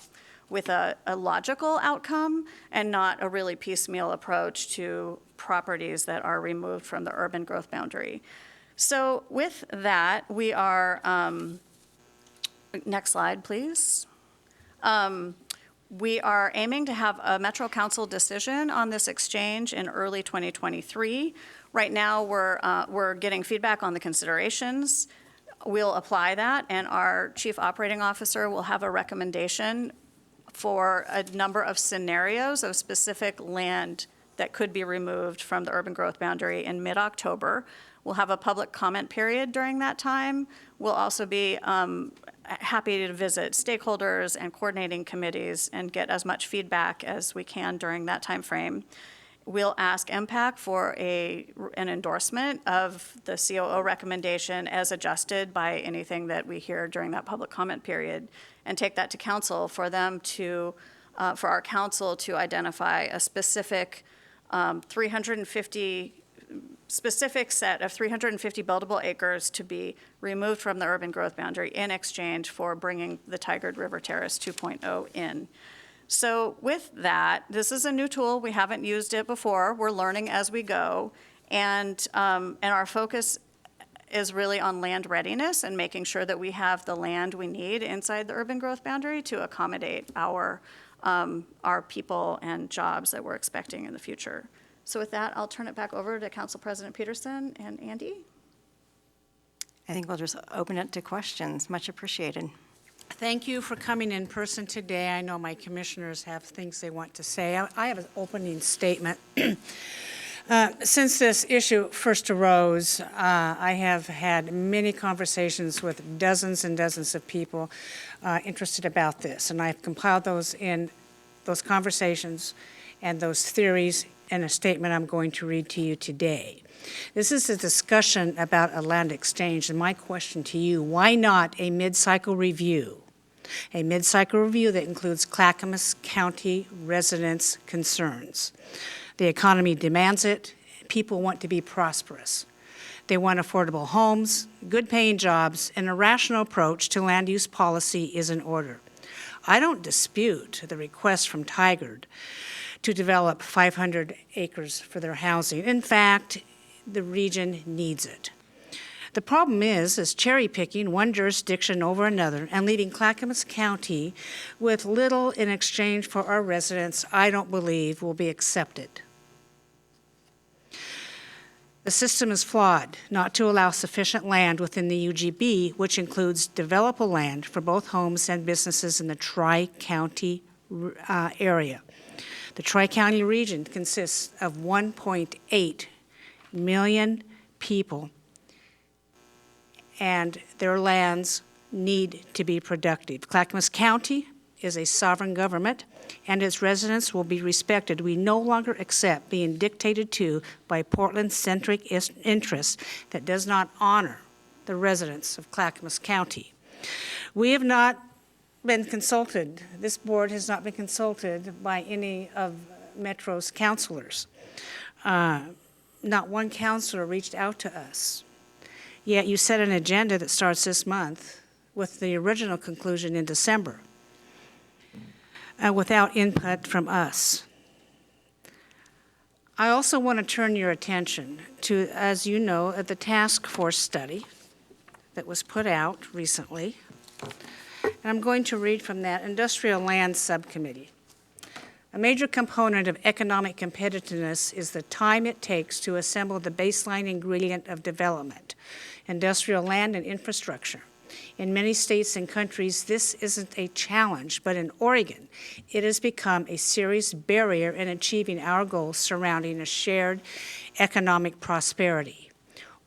logical outcome and not a really piecemeal approach to properties that are removed from the urban growth boundary. So with that, we are, next slide, please. We are aiming to have a Metro Council decision on this exchange in early 2023. Right now, we're getting feedback on the considerations. We'll apply that, and our Chief Operating Officer will have a recommendation for a number of scenarios of specific land that could be removed from the urban growth boundary in mid-October. We'll have a public comment period during that time. We'll also be happy to visit stakeholders and coordinating committees and get as much feedback as we can during that time frame. We'll ask MPAC for an endorsement of the COO recommendation as adjusted by anything that we hear during that public comment period, and take that to council for them to, for our council to identify a specific 350 set of 350 buildable acres to be removed from the urban growth boundary in exchange for bringing the Tigard River Terrace 2.0 in. So with that, this is a new tool. We haven't used it before. We're learning as we go. And our focus is really on land readiness and making sure that we have the land we need inside the urban growth boundary to accommodate our people and jobs that we're expecting in the future. So with that, I'll turn it back over to Council President Peterson and Andy. I think we'll just open it to questions. Much appreciated. Thank you for coming in person today. I know my commissioners have things they want to say. I have an opening statement. Since this issue first arose, I have had many conversations with dozens and dozens of people interested about this, and I've compiled those conversations and those theories in a statement I'm going to read to you today. This is a discussion about a land exchange, and my question to you, why not a mid-cycle review? A mid-cycle review that includes Clackamas County residents' concerns. The economy demands it. People want to be prosperous. They want affordable homes, good-paying jobs, and a rational approach to land use policy is in order. I don't dispute the request from Tigard to develop 500 acres for their housing. In fact, the region needs it. The problem is cherry picking one jurisdiction over another and leaving Clackamas County with little in exchange for our residents, I don't believe will be accepted. The system is flawed not to allow sufficient land within the UGB, which includes developable land for both homes and businesses in the Tri-County area. The Tri-County region consists of 1.8 million people, and their lands need to be productive. Clackamas County is a sovereign government, and its residents will be respected. We no longer accept being dictated to by Portland-centric interests that does not honor the residents of Clackamas County. We have not been consulted, this board has not been consulted by any of Metro's counselors. Not one counselor reached out to us. Yet you set an agenda that starts this month with the original conclusion in December, without input from us. I also want to turn your attention to, as you know, the task force study that was put out recently. And I'm going to read from that Industrial Land Subcommittee. A major component of economic competitiveness is the time it takes to assemble the baseline ingredient of development, industrial land and infrastructure. In many states and countries, this isn't a challenge, but in Oregon, it has become a serious barrier in achieving our goals surrounding a shared economic prosperity.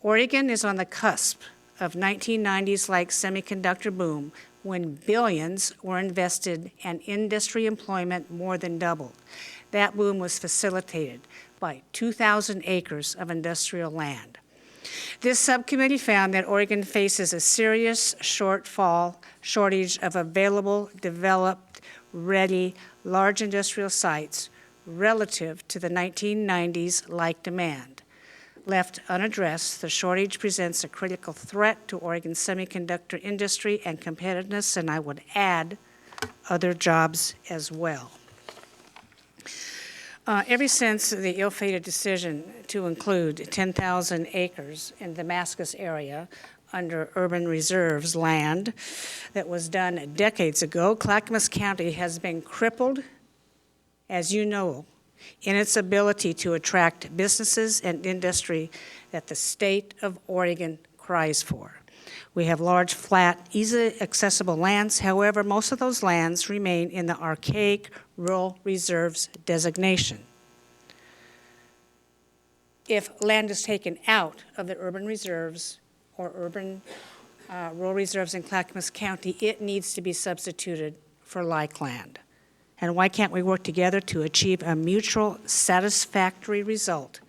Oregon is on the cusp of 1990s-like semiconductor boom, when billions were invested and industry employment more than doubled. That boom was facilitated by 2,000 acres of industrial land. This subcommittee found that Oregon faces a serious shortage of available, developed, ready, large industrial sites relative to the 1990s-like demand. Left unaddressed, the shortage presents a critical threat to Oregon's semiconductor industry and competitiveness, and I would add other jobs as well. Ever since the ill-fated decision to include 10,000 acres in the Damascus area under urban reserves land that was done decades ago, Clackamas County has been crippled, as you know, in its ability to attract businesses and industry that the state of Oregon cries for. We have large, flat, easily accessible lands. However, most of those lands remain in the archaic rural reserves designation. If land is taken out of the urban reserves or urban rural reserves in Clackamas County, it needs to be substituted for like land. And why can't we work together to achieve a mutual satisfactory result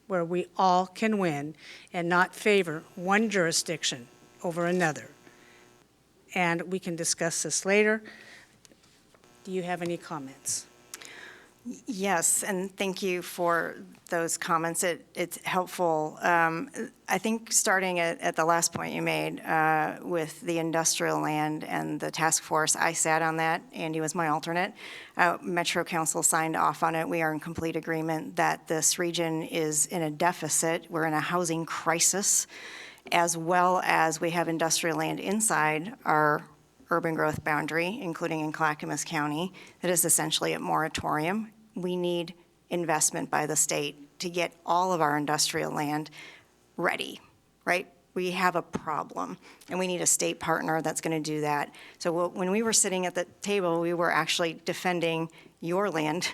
where we all can win and not favor one jurisdiction over another? And we can discuss this later. Do you have any comments? Yes, and thank you for those comments. It's helpful. I think starting at the last point you made with the industrial land and the task force, I sat on that. Andy was my alternate. Metro Council signed off on it. We are in complete agreement that this region is in a deficit. We're in a housing crisis, as well as we have industrial land inside our urban growth boundary, including in Clackamas County, that is essentially a moratorium. We need investment by the state to get all of our industrial land ready, right? We have a problem, and we need a state partner that's going to do that. So when we were sitting at the table, we were actually defending your land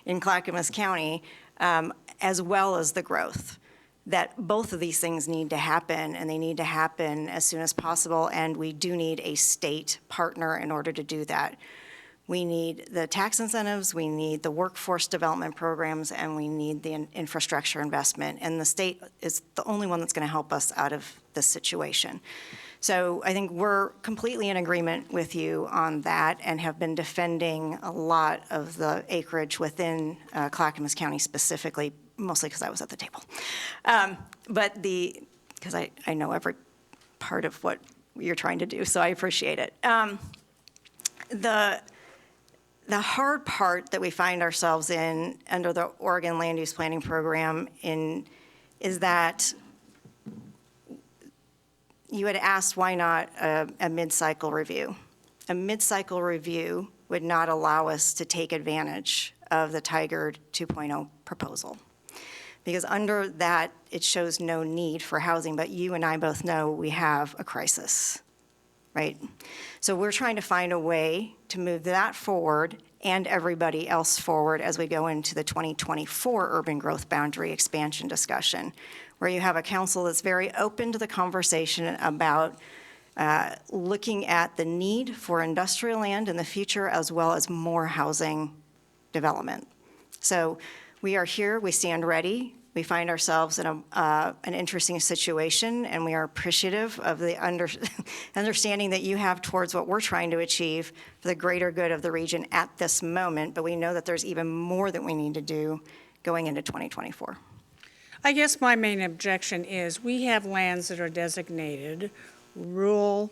in Clackamas County, as well as the growth. That both of these things need to happen, and they need to happen as soon as possible, and we do need a state partner in order to do that. We need the tax incentives, we need the workforce development programs, and we need the infrastructure investment. And the state is the only one that's going to help us out of this situation. So I think we're completely in agreement with you on that and have been defending a lot of the acreage within Clackamas County specifically, mostly because I was at the table. Because I know every part of what you're trying to do, so I appreciate it. The hard part that we find ourselves in under the Oregon Land Use Planning Program is that you had asked why not a mid-cycle review. A mid-cycle review would not allow us to take advantage of the Tiger 2.0 proposal. Because under that, it shows no need for housing, but you and I both know we have a crisis, right? So we're trying to find a way to move that forward and everybody else forward as we go into the 2024 urban growth boundary expansion discussion, where you have a council that's very open to the conversation about looking at the need for industrial land in the future as well as more housing development. So we are here, we stand ready, we find ourselves in an interesting situation, and we are appreciative of the understanding that you have towards what we're trying to achieve for the greater good of the region at this moment, but we know that there's even more that we need to do going into 2024. I guess my main objection is we have lands that are designated rural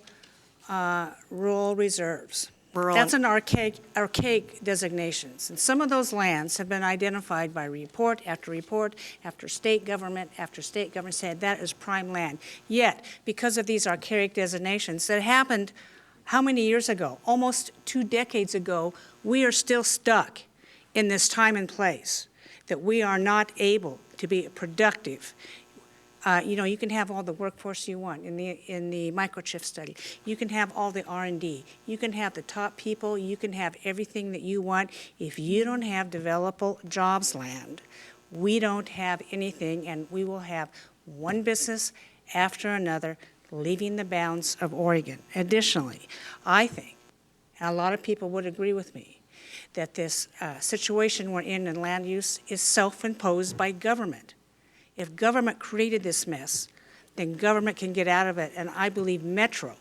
reserves. That's an archaic designations. And some of those lands have been identified by report after state government said that is prime land. Yet, because of these archaic designations that happened how many years ago? Almost 2 decades ago, we are still stuck in this time and place that we are not able to be productive. You can have all the workforce you want in the microchip study. You can have all the R&D. You can have the top people. You can have everything that you want. If you don't have developable jobs land, we don't have anything, and we will have one business after another leaving the bounds of Oregon. Additionally, I think, and a lot of people would agree with me, that this situation we're in land use is self-imposed by government. If government created this mess, then government can get out of it, and I believe Metro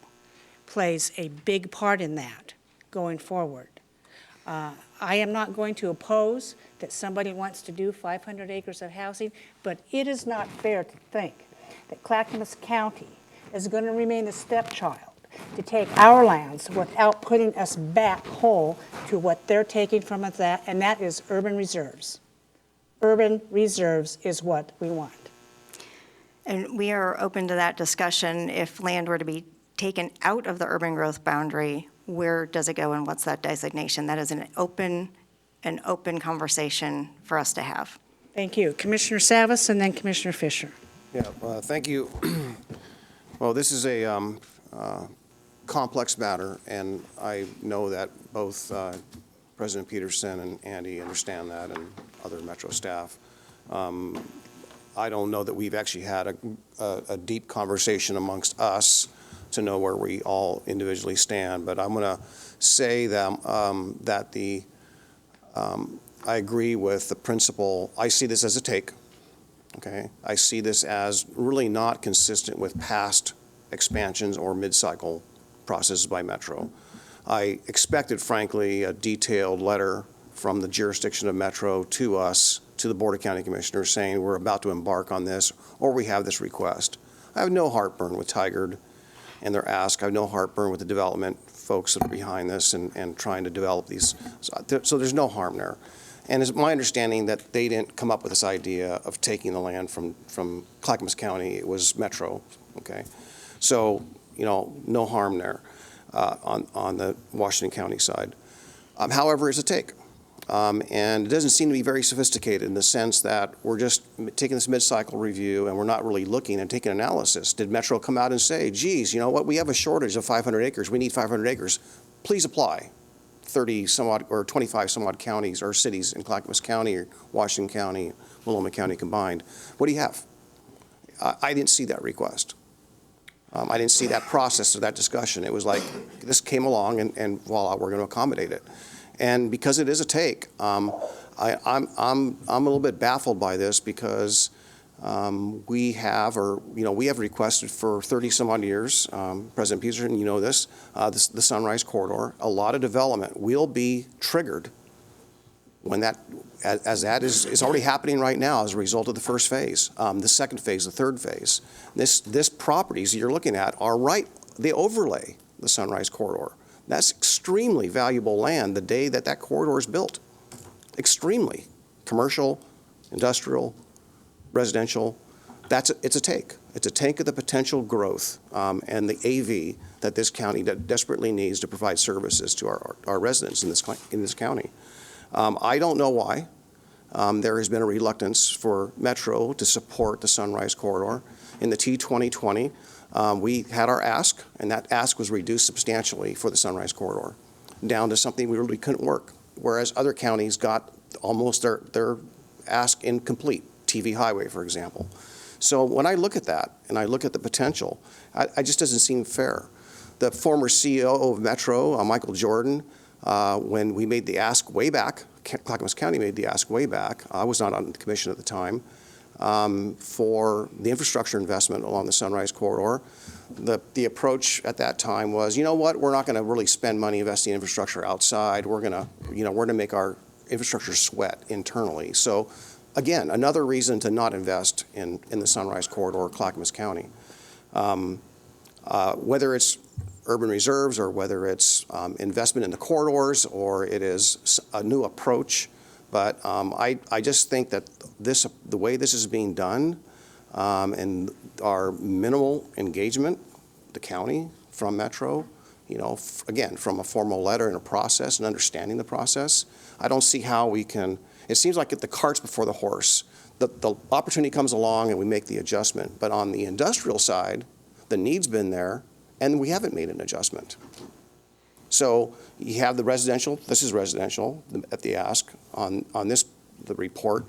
plays a big part in that going forward. I am not going to oppose that somebody wants to do 500 acres of housing, but it is not fair to think that Clackamas County is going to remain a stepchild to take our lands without putting us back whole to what they're taking from us, and that is urban reserves. Urban reserves is what we want. And we are open to that discussion. If land were to be taken out of the urban growth boundary, where does it go and what's that designation? That is an open conversation for us to have. Thank you. Commissioner Savas and then Commissioner Fisher. Yeah, thank you. Well, this is a complex matter, and I know that both President Peterson and Andy understand that, and other Metro staff. I don't know that we've actually had a deep conversation amongst us to know where we all individually stand, but I'm going to say that, I agree with the principle. I see this as a take, okay? I see this as really not consistent with past expansions or mid-cycle processes by Metro. I expected, frankly, a detailed letter from the jurisdiction of Metro to us, to the Board of County Commissioners, saying we're about to embark on this, or we have this request. I have no heartburn with Tigard and their ask. I have no heartburn with the development folks that are behind this and trying to develop these. So there's no harm there. And it's my understanding that they didn't come up with this idea of taking the land from Clackamas County. It was Metro, okay? So, no harm there on the Washington County side. However, it's a take. And it doesn't seem to be very sophisticated in the sense that we're just taking this mid-cycle review and we're not really looking and taking analysis. Did Metro come out and say, geez, you know what, we have a shortage of 500 acres. We need 500 acres. Please apply. 30 some odd or 25 some odd counties or cities in Clackamas County or Washington County, Multnomah County combined. What do you have? I didn't see that request. I didn't see that process or that discussion. It was like this came along and voila, we're going to accommodate it. And because it is a take, I'm a little bit baffled by this because we have requested for 30 some odd years, President Peterson, you know this, the Sunrise Corridor. A lot of development will be triggered when that is already happening right now as a result of the first phase, the second phase, the third phase. This properties that you're looking at are right, they overlay the Sunrise Corridor. That's extremely valuable land the day that corridor is built. Extremely. Commercial, industrial, residential, it's a take. It's a tank of the potential growth and the AV that this county desperately needs to provide services to our residents in this county. I don't know why. There has been a reluctance for Metro to support the Sunrise Corridor. In the T-2020, we had our ask, and that ask was reduced substantially for the Sunrise Corridor, down to something we really couldn't work, whereas other counties got almost their ask incomplete, TV Highway, for example. So when I look at that, and I look at the potential, it just doesn't seem fair. The former CEO of Metro, Michael Jordan, when we made the ask way back, Clackamas County made the ask way back, I was not on the commission at the time, for the infrastructure investment along the Sunrise Corridor. The approach at that time was, you know what, we're not going to really spend money investing in infrastructure outside. We're going to make our infrastructure sweat internally. So again, another reason to not invest in the Sunrise Corridor, Clackamas County. Whether it's urban reserves or whether it's investment in the corridors or it is a new approach. But I just think that the way this is being done and our minimal engagement, the county from Metro, again, from a formal letter and a process and understanding the process, I don't see how we can, it seems like the cart's before the horse. The opportunity comes along and we make the adjustment. But on the industrial side, the need's been there and we haven't made an adjustment. So you have the residential, this is residential at the ask on the report,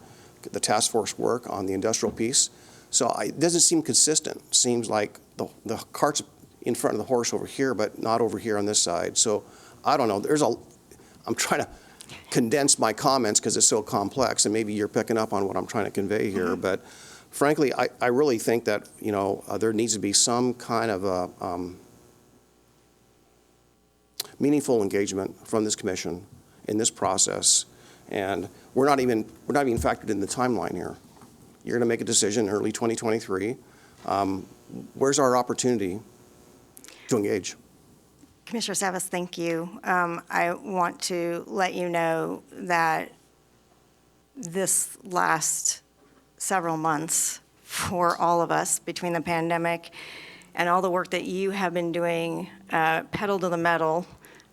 the task force work on the industrial piece. So it doesn't seem consistent. It seems like the cart's in front of the horse over here, but not over here on this side. So I don't know. I'm trying to condense my comments because it's so complex, and maybe you're picking up on what I'm trying to convey here. Mm-hmm. But frankly, I really think that there needs to be some kind of a meaningful engagement from this commission in this process, and we're not even factored in the timeline here. You're going to make a decision early 2023. Where's our opportunity to engage? Commissioner Savas, thank you. I want to let you know that this last several months for all of us, between the pandemic and all the work that you have been doing, pedal to the metal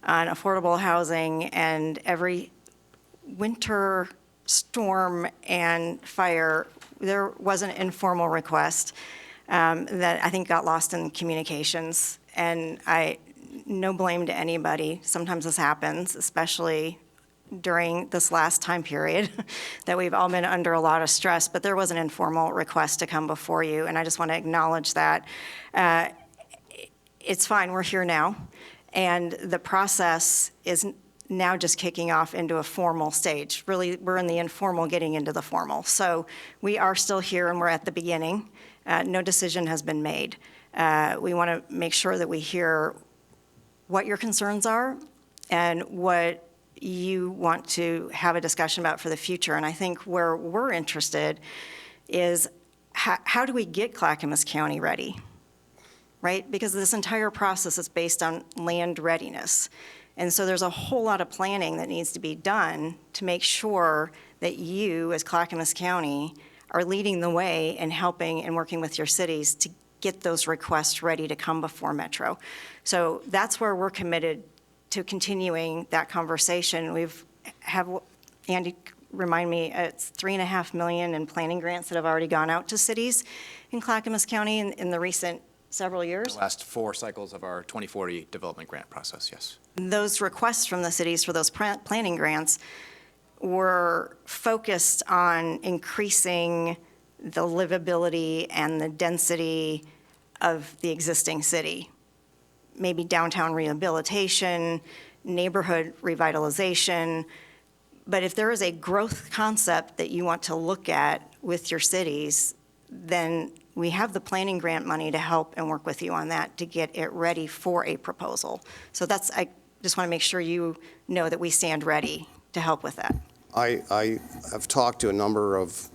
on affordable housing, and every winter storm and fire, there was an informal request that I think got lost in communications. And no blame to anybody. Sometimes this happens, especially during this last time period that we've all been under a lot of stress, but there was an informal request to come before you, and I just want to acknowledge that. It's fine, we're here now, and the process is now just kicking off into a formal stage. Really, we're in the informal getting into the formal. So we are still here and we're at the beginning. No decision has been made. We want to make sure that we hear what your concerns are and what you want to have a discussion about for the future. And I think where we're interested is how do we get Clackamas County ready, right? Because this entire process is based on land readiness. And so there's a whole lot of planning that needs to be done to make sure that you, as Clackamas County, are leading the way and helping and working with your cities to get those requests ready to come before Metro. So that's where we're committed to continuing that conversation. Andy, remind me, it's $3.5 million in planning grants that have already gone out to cities in Clackamas County in the recent several years. The last 4 cycles of our 2040 development grant process, yes. Those requests from the cities for those planning grants were focused on increasing the livability and the density of the existing city. Maybe downtown rehabilitation, neighborhood revitalization. But if there is a growth concept that you want to look at with your cities, then we have the planning grant money to help and work with you on that to get it ready for a proposal. So I just want to make sure you know that we stand ready to help with that. I have talked to a number of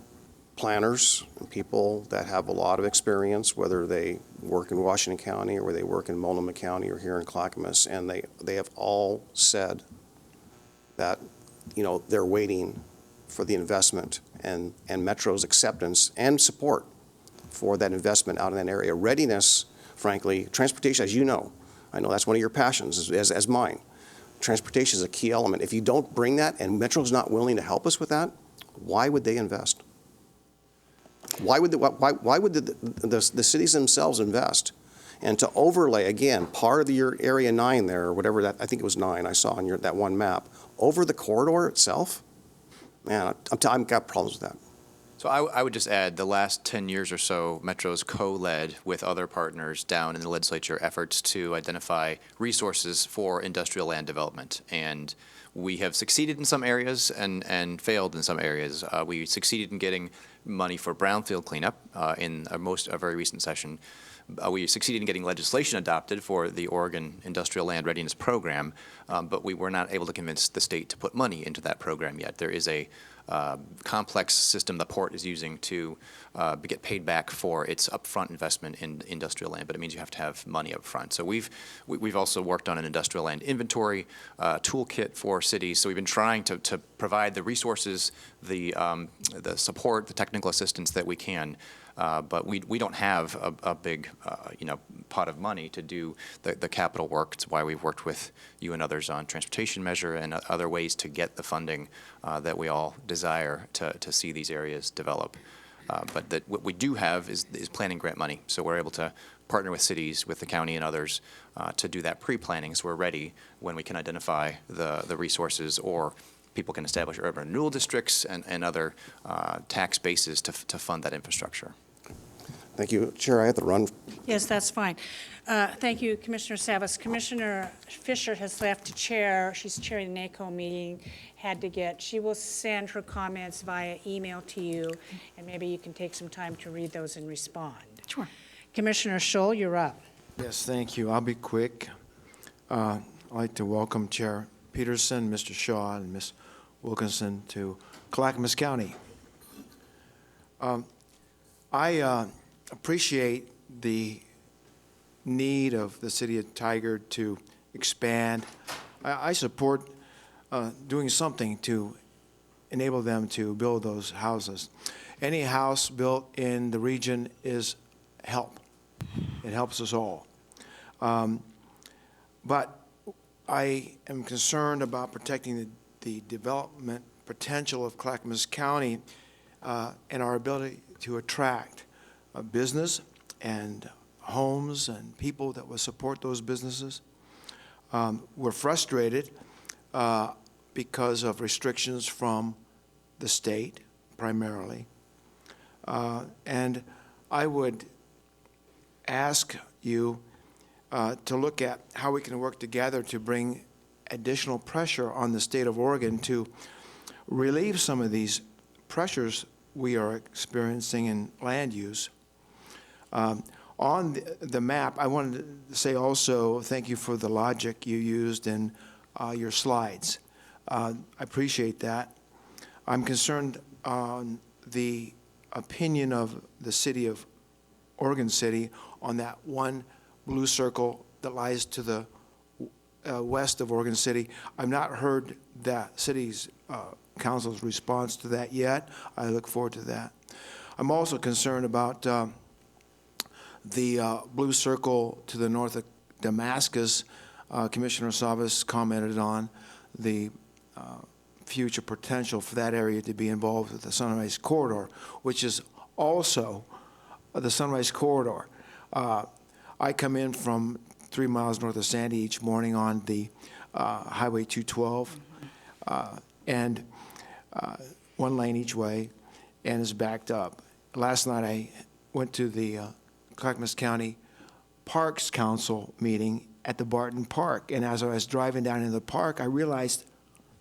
planners and people that have a lot of experience, whether they work in Washington County or whether they work in Multnomah County or here in Clackamas, and they have all said that they're waiting for the investment and Metro's acceptance and support for that investment out in that area. Readiness, frankly, transportation, as you know, I know that's one of your passions, as mine. Transportation is a key element. If you don't bring that and Metro's not willing to help us with that, why would they invest? Why would the cities themselves invest? And to overlay, again, part of your Area 9 there, or whatever that, I think it was 9 I saw on that one map, over the corridor itself, man, I've got problems with that. So I would just add, the last 10 years or so, Metro's co-led with other partners down in the legislature efforts to identify resources for industrial land development. And we have succeeded in some areas and failed in some areas. We succeeded in getting money for brownfield cleanup in a very recent session. We succeeded in getting legislation adopted for the Oregon Industrial Land Readiness Program, but we were not able to convince the state to put money into that program yet. There is a complex system the port is using to get paid back for its upfront investment in industrial land, but it means you have to have money up front. So we've also worked on an industrial land inventory toolkit for cities. So we've been trying to provide the resources, the support, the technical assistance that we can. But we don't have a big pot of money to do the capital work. It's why we've worked with you and others on transportation measure and other ways to get the funding that we all desire to see these areas develop. But what we do have is planning grant money. So we're able to partner with cities, with the county and others to do that pre-planning, so we're ready when we can identify the resources, or people can establish urban renewal districts and other tax bases to fund that infrastructure. Thank you. Chair, I have to run. Yes, that's fine. Thank you, Commissioner Savas. Commissioner Fisher has left to chair. She's chairing the NACO meeting, she will send her comments via email to you, and maybe you can take some time to read those and respond. Sure. Commissioner Scholl, you're up. Yes, thank you. I'll be quick. I'd like to welcome Chair Peterson, Mr. Shaw, and Ms. Wilkinson to Clackamas County. I appreciate the need of the city of Tigard to expand. I support doing something to enable them to build those houses. Any house built in the region is help. It helps us all. But I am concerned about protecting the development potential of Clackamas County and our ability to attract business and homes and people that will support those businesses. We're frustrated because of restrictions from the state, primarily. And I would ask you to look at how we can work together to bring additional pressure on the state of Oregon to relieve some of these pressures we are experiencing in land use. On the map, I wanted to say also thank you for the logic you used in your slides. I appreciate that. I'm concerned on the opinion of the city of Oregon City on that one blue circle that lies to the west of Oregon City. I've not heard that city's council's response to that yet. I look forward to that. I'm also concerned about the blue circle to the north of Damascus. Commissioner Savas commented on the future potential for that area to be involved with the Sunrise Corridor, which is also the Sunrise Corridor. I come in from 3 miles north of Sandy each morning on the Highway 212, and one lane each way, and is backed up. Last night I went to the Clackamas County Parks Council meeting at the Barton Park, and as I was driving down into the park, I realized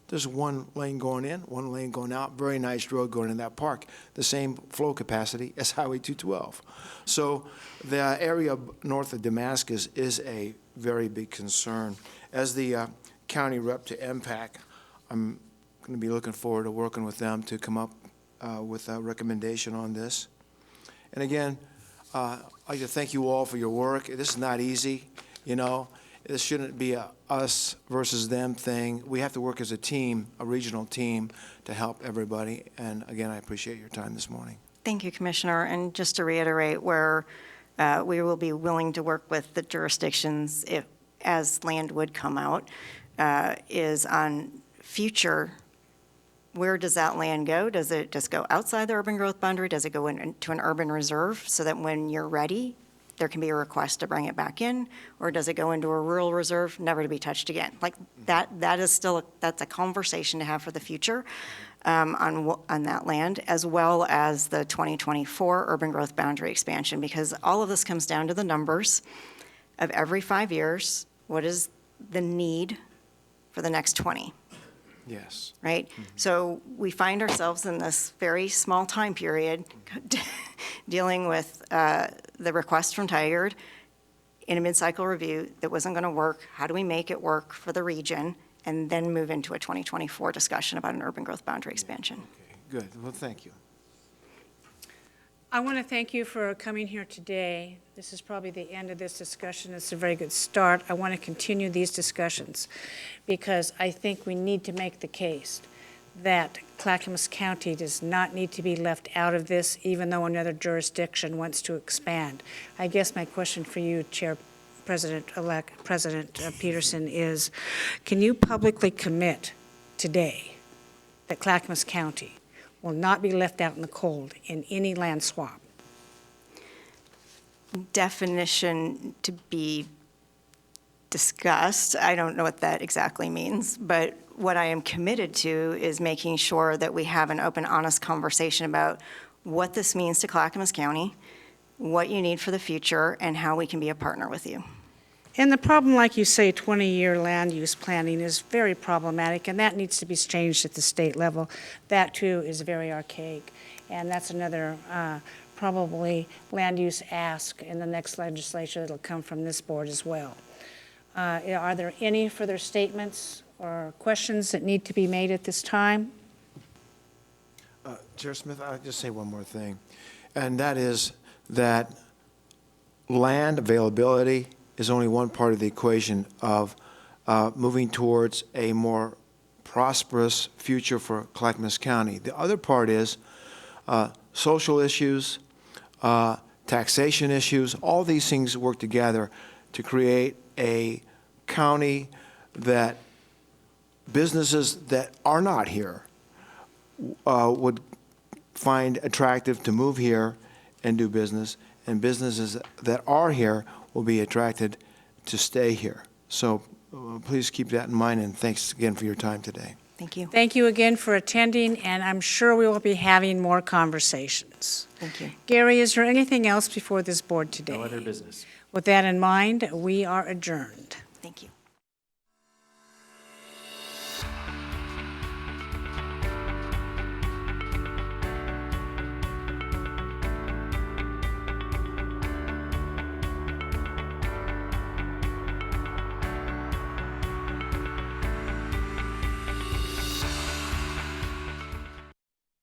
there's one lane going in, one lane going out, very nice road going in that park, the same flow capacity as Highway 212. So the area north of Damascus is a very big concern. As the county rep to MPAC, I'm going to be looking forward to working with them to come up with a recommendation on this. And again, I'd like to thank you all for your work. This is not easy, you know. This shouldn't be a us versus them thing. We have to work as a team, a regional team, to help everybody. And again, I appreciate your time this morning. Thank you, Commissioner. And just to reiterate, where we will be willing to work with the jurisdictions if, as land would come out, is on future, where does that land go? Does it just go outside the urban growth boundary? Does it go into an urban reserve so that when you're ready, there can be a request to bring it back in? Or does it go into a rural reserve, never to be touched again? Like that is still, that's a conversation to have for the future on that land, as well as the 2024 urban growth boundary expansion, because all of this comes down to the numbers of every 5 years. What is the need for the next 20? Yes. Right? So we find ourselves in this very small time period dealing with the request from Tigard in a mid-cycle review that wasn't going to work. How do we make it work for the region? And then move into a 2024 discussion about an urban growth boundary expansion. Okay, good. Well, thank you. I want to thank you for coming here today. This is probably the end of this discussion. It's a very good start. I want to continue these discussions because I think we need to make the case that Clackamas County does not need to be left out of this, even though another jurisdiction wants to expand. I guess my question for you, President-elect President Peterson, is can you publicly commit today that Clackamas County will not be left out in the cold in any land swap? Definition to be discussed. I don't know what that exactly means, but what I am committed to is making sure that we have an open, honest conversation about what this means to Clackamas County, what you need for the future, and how we can be a partner with you. And the problem, like you say, 20-year land use planning is very problematic, and that needs to be changed at the state level. That, too, is very archaic, and that's another probably land use ask in the next legislature that'll come from this board as well. Are there any further statements or questions that need to be made at this time? Chair Smith, I'll just say one more thing, and that is that land availability is only one part of the equation of moving towards a more prosperous future for Clackamas County. The other part is social issues, taxation issues. All these things work together to create a county that businesses that are not here would find attractive to move here and do business, and businesses that are here will be attracted to stay here. So please keep that in mind, and thanks again for your time today. Thank you. Thank you again for attending, and I'm sure we will be having more conversations. Thank you. Gary, is there anything else before this board today? No other business. With that in mind, we are adjourned.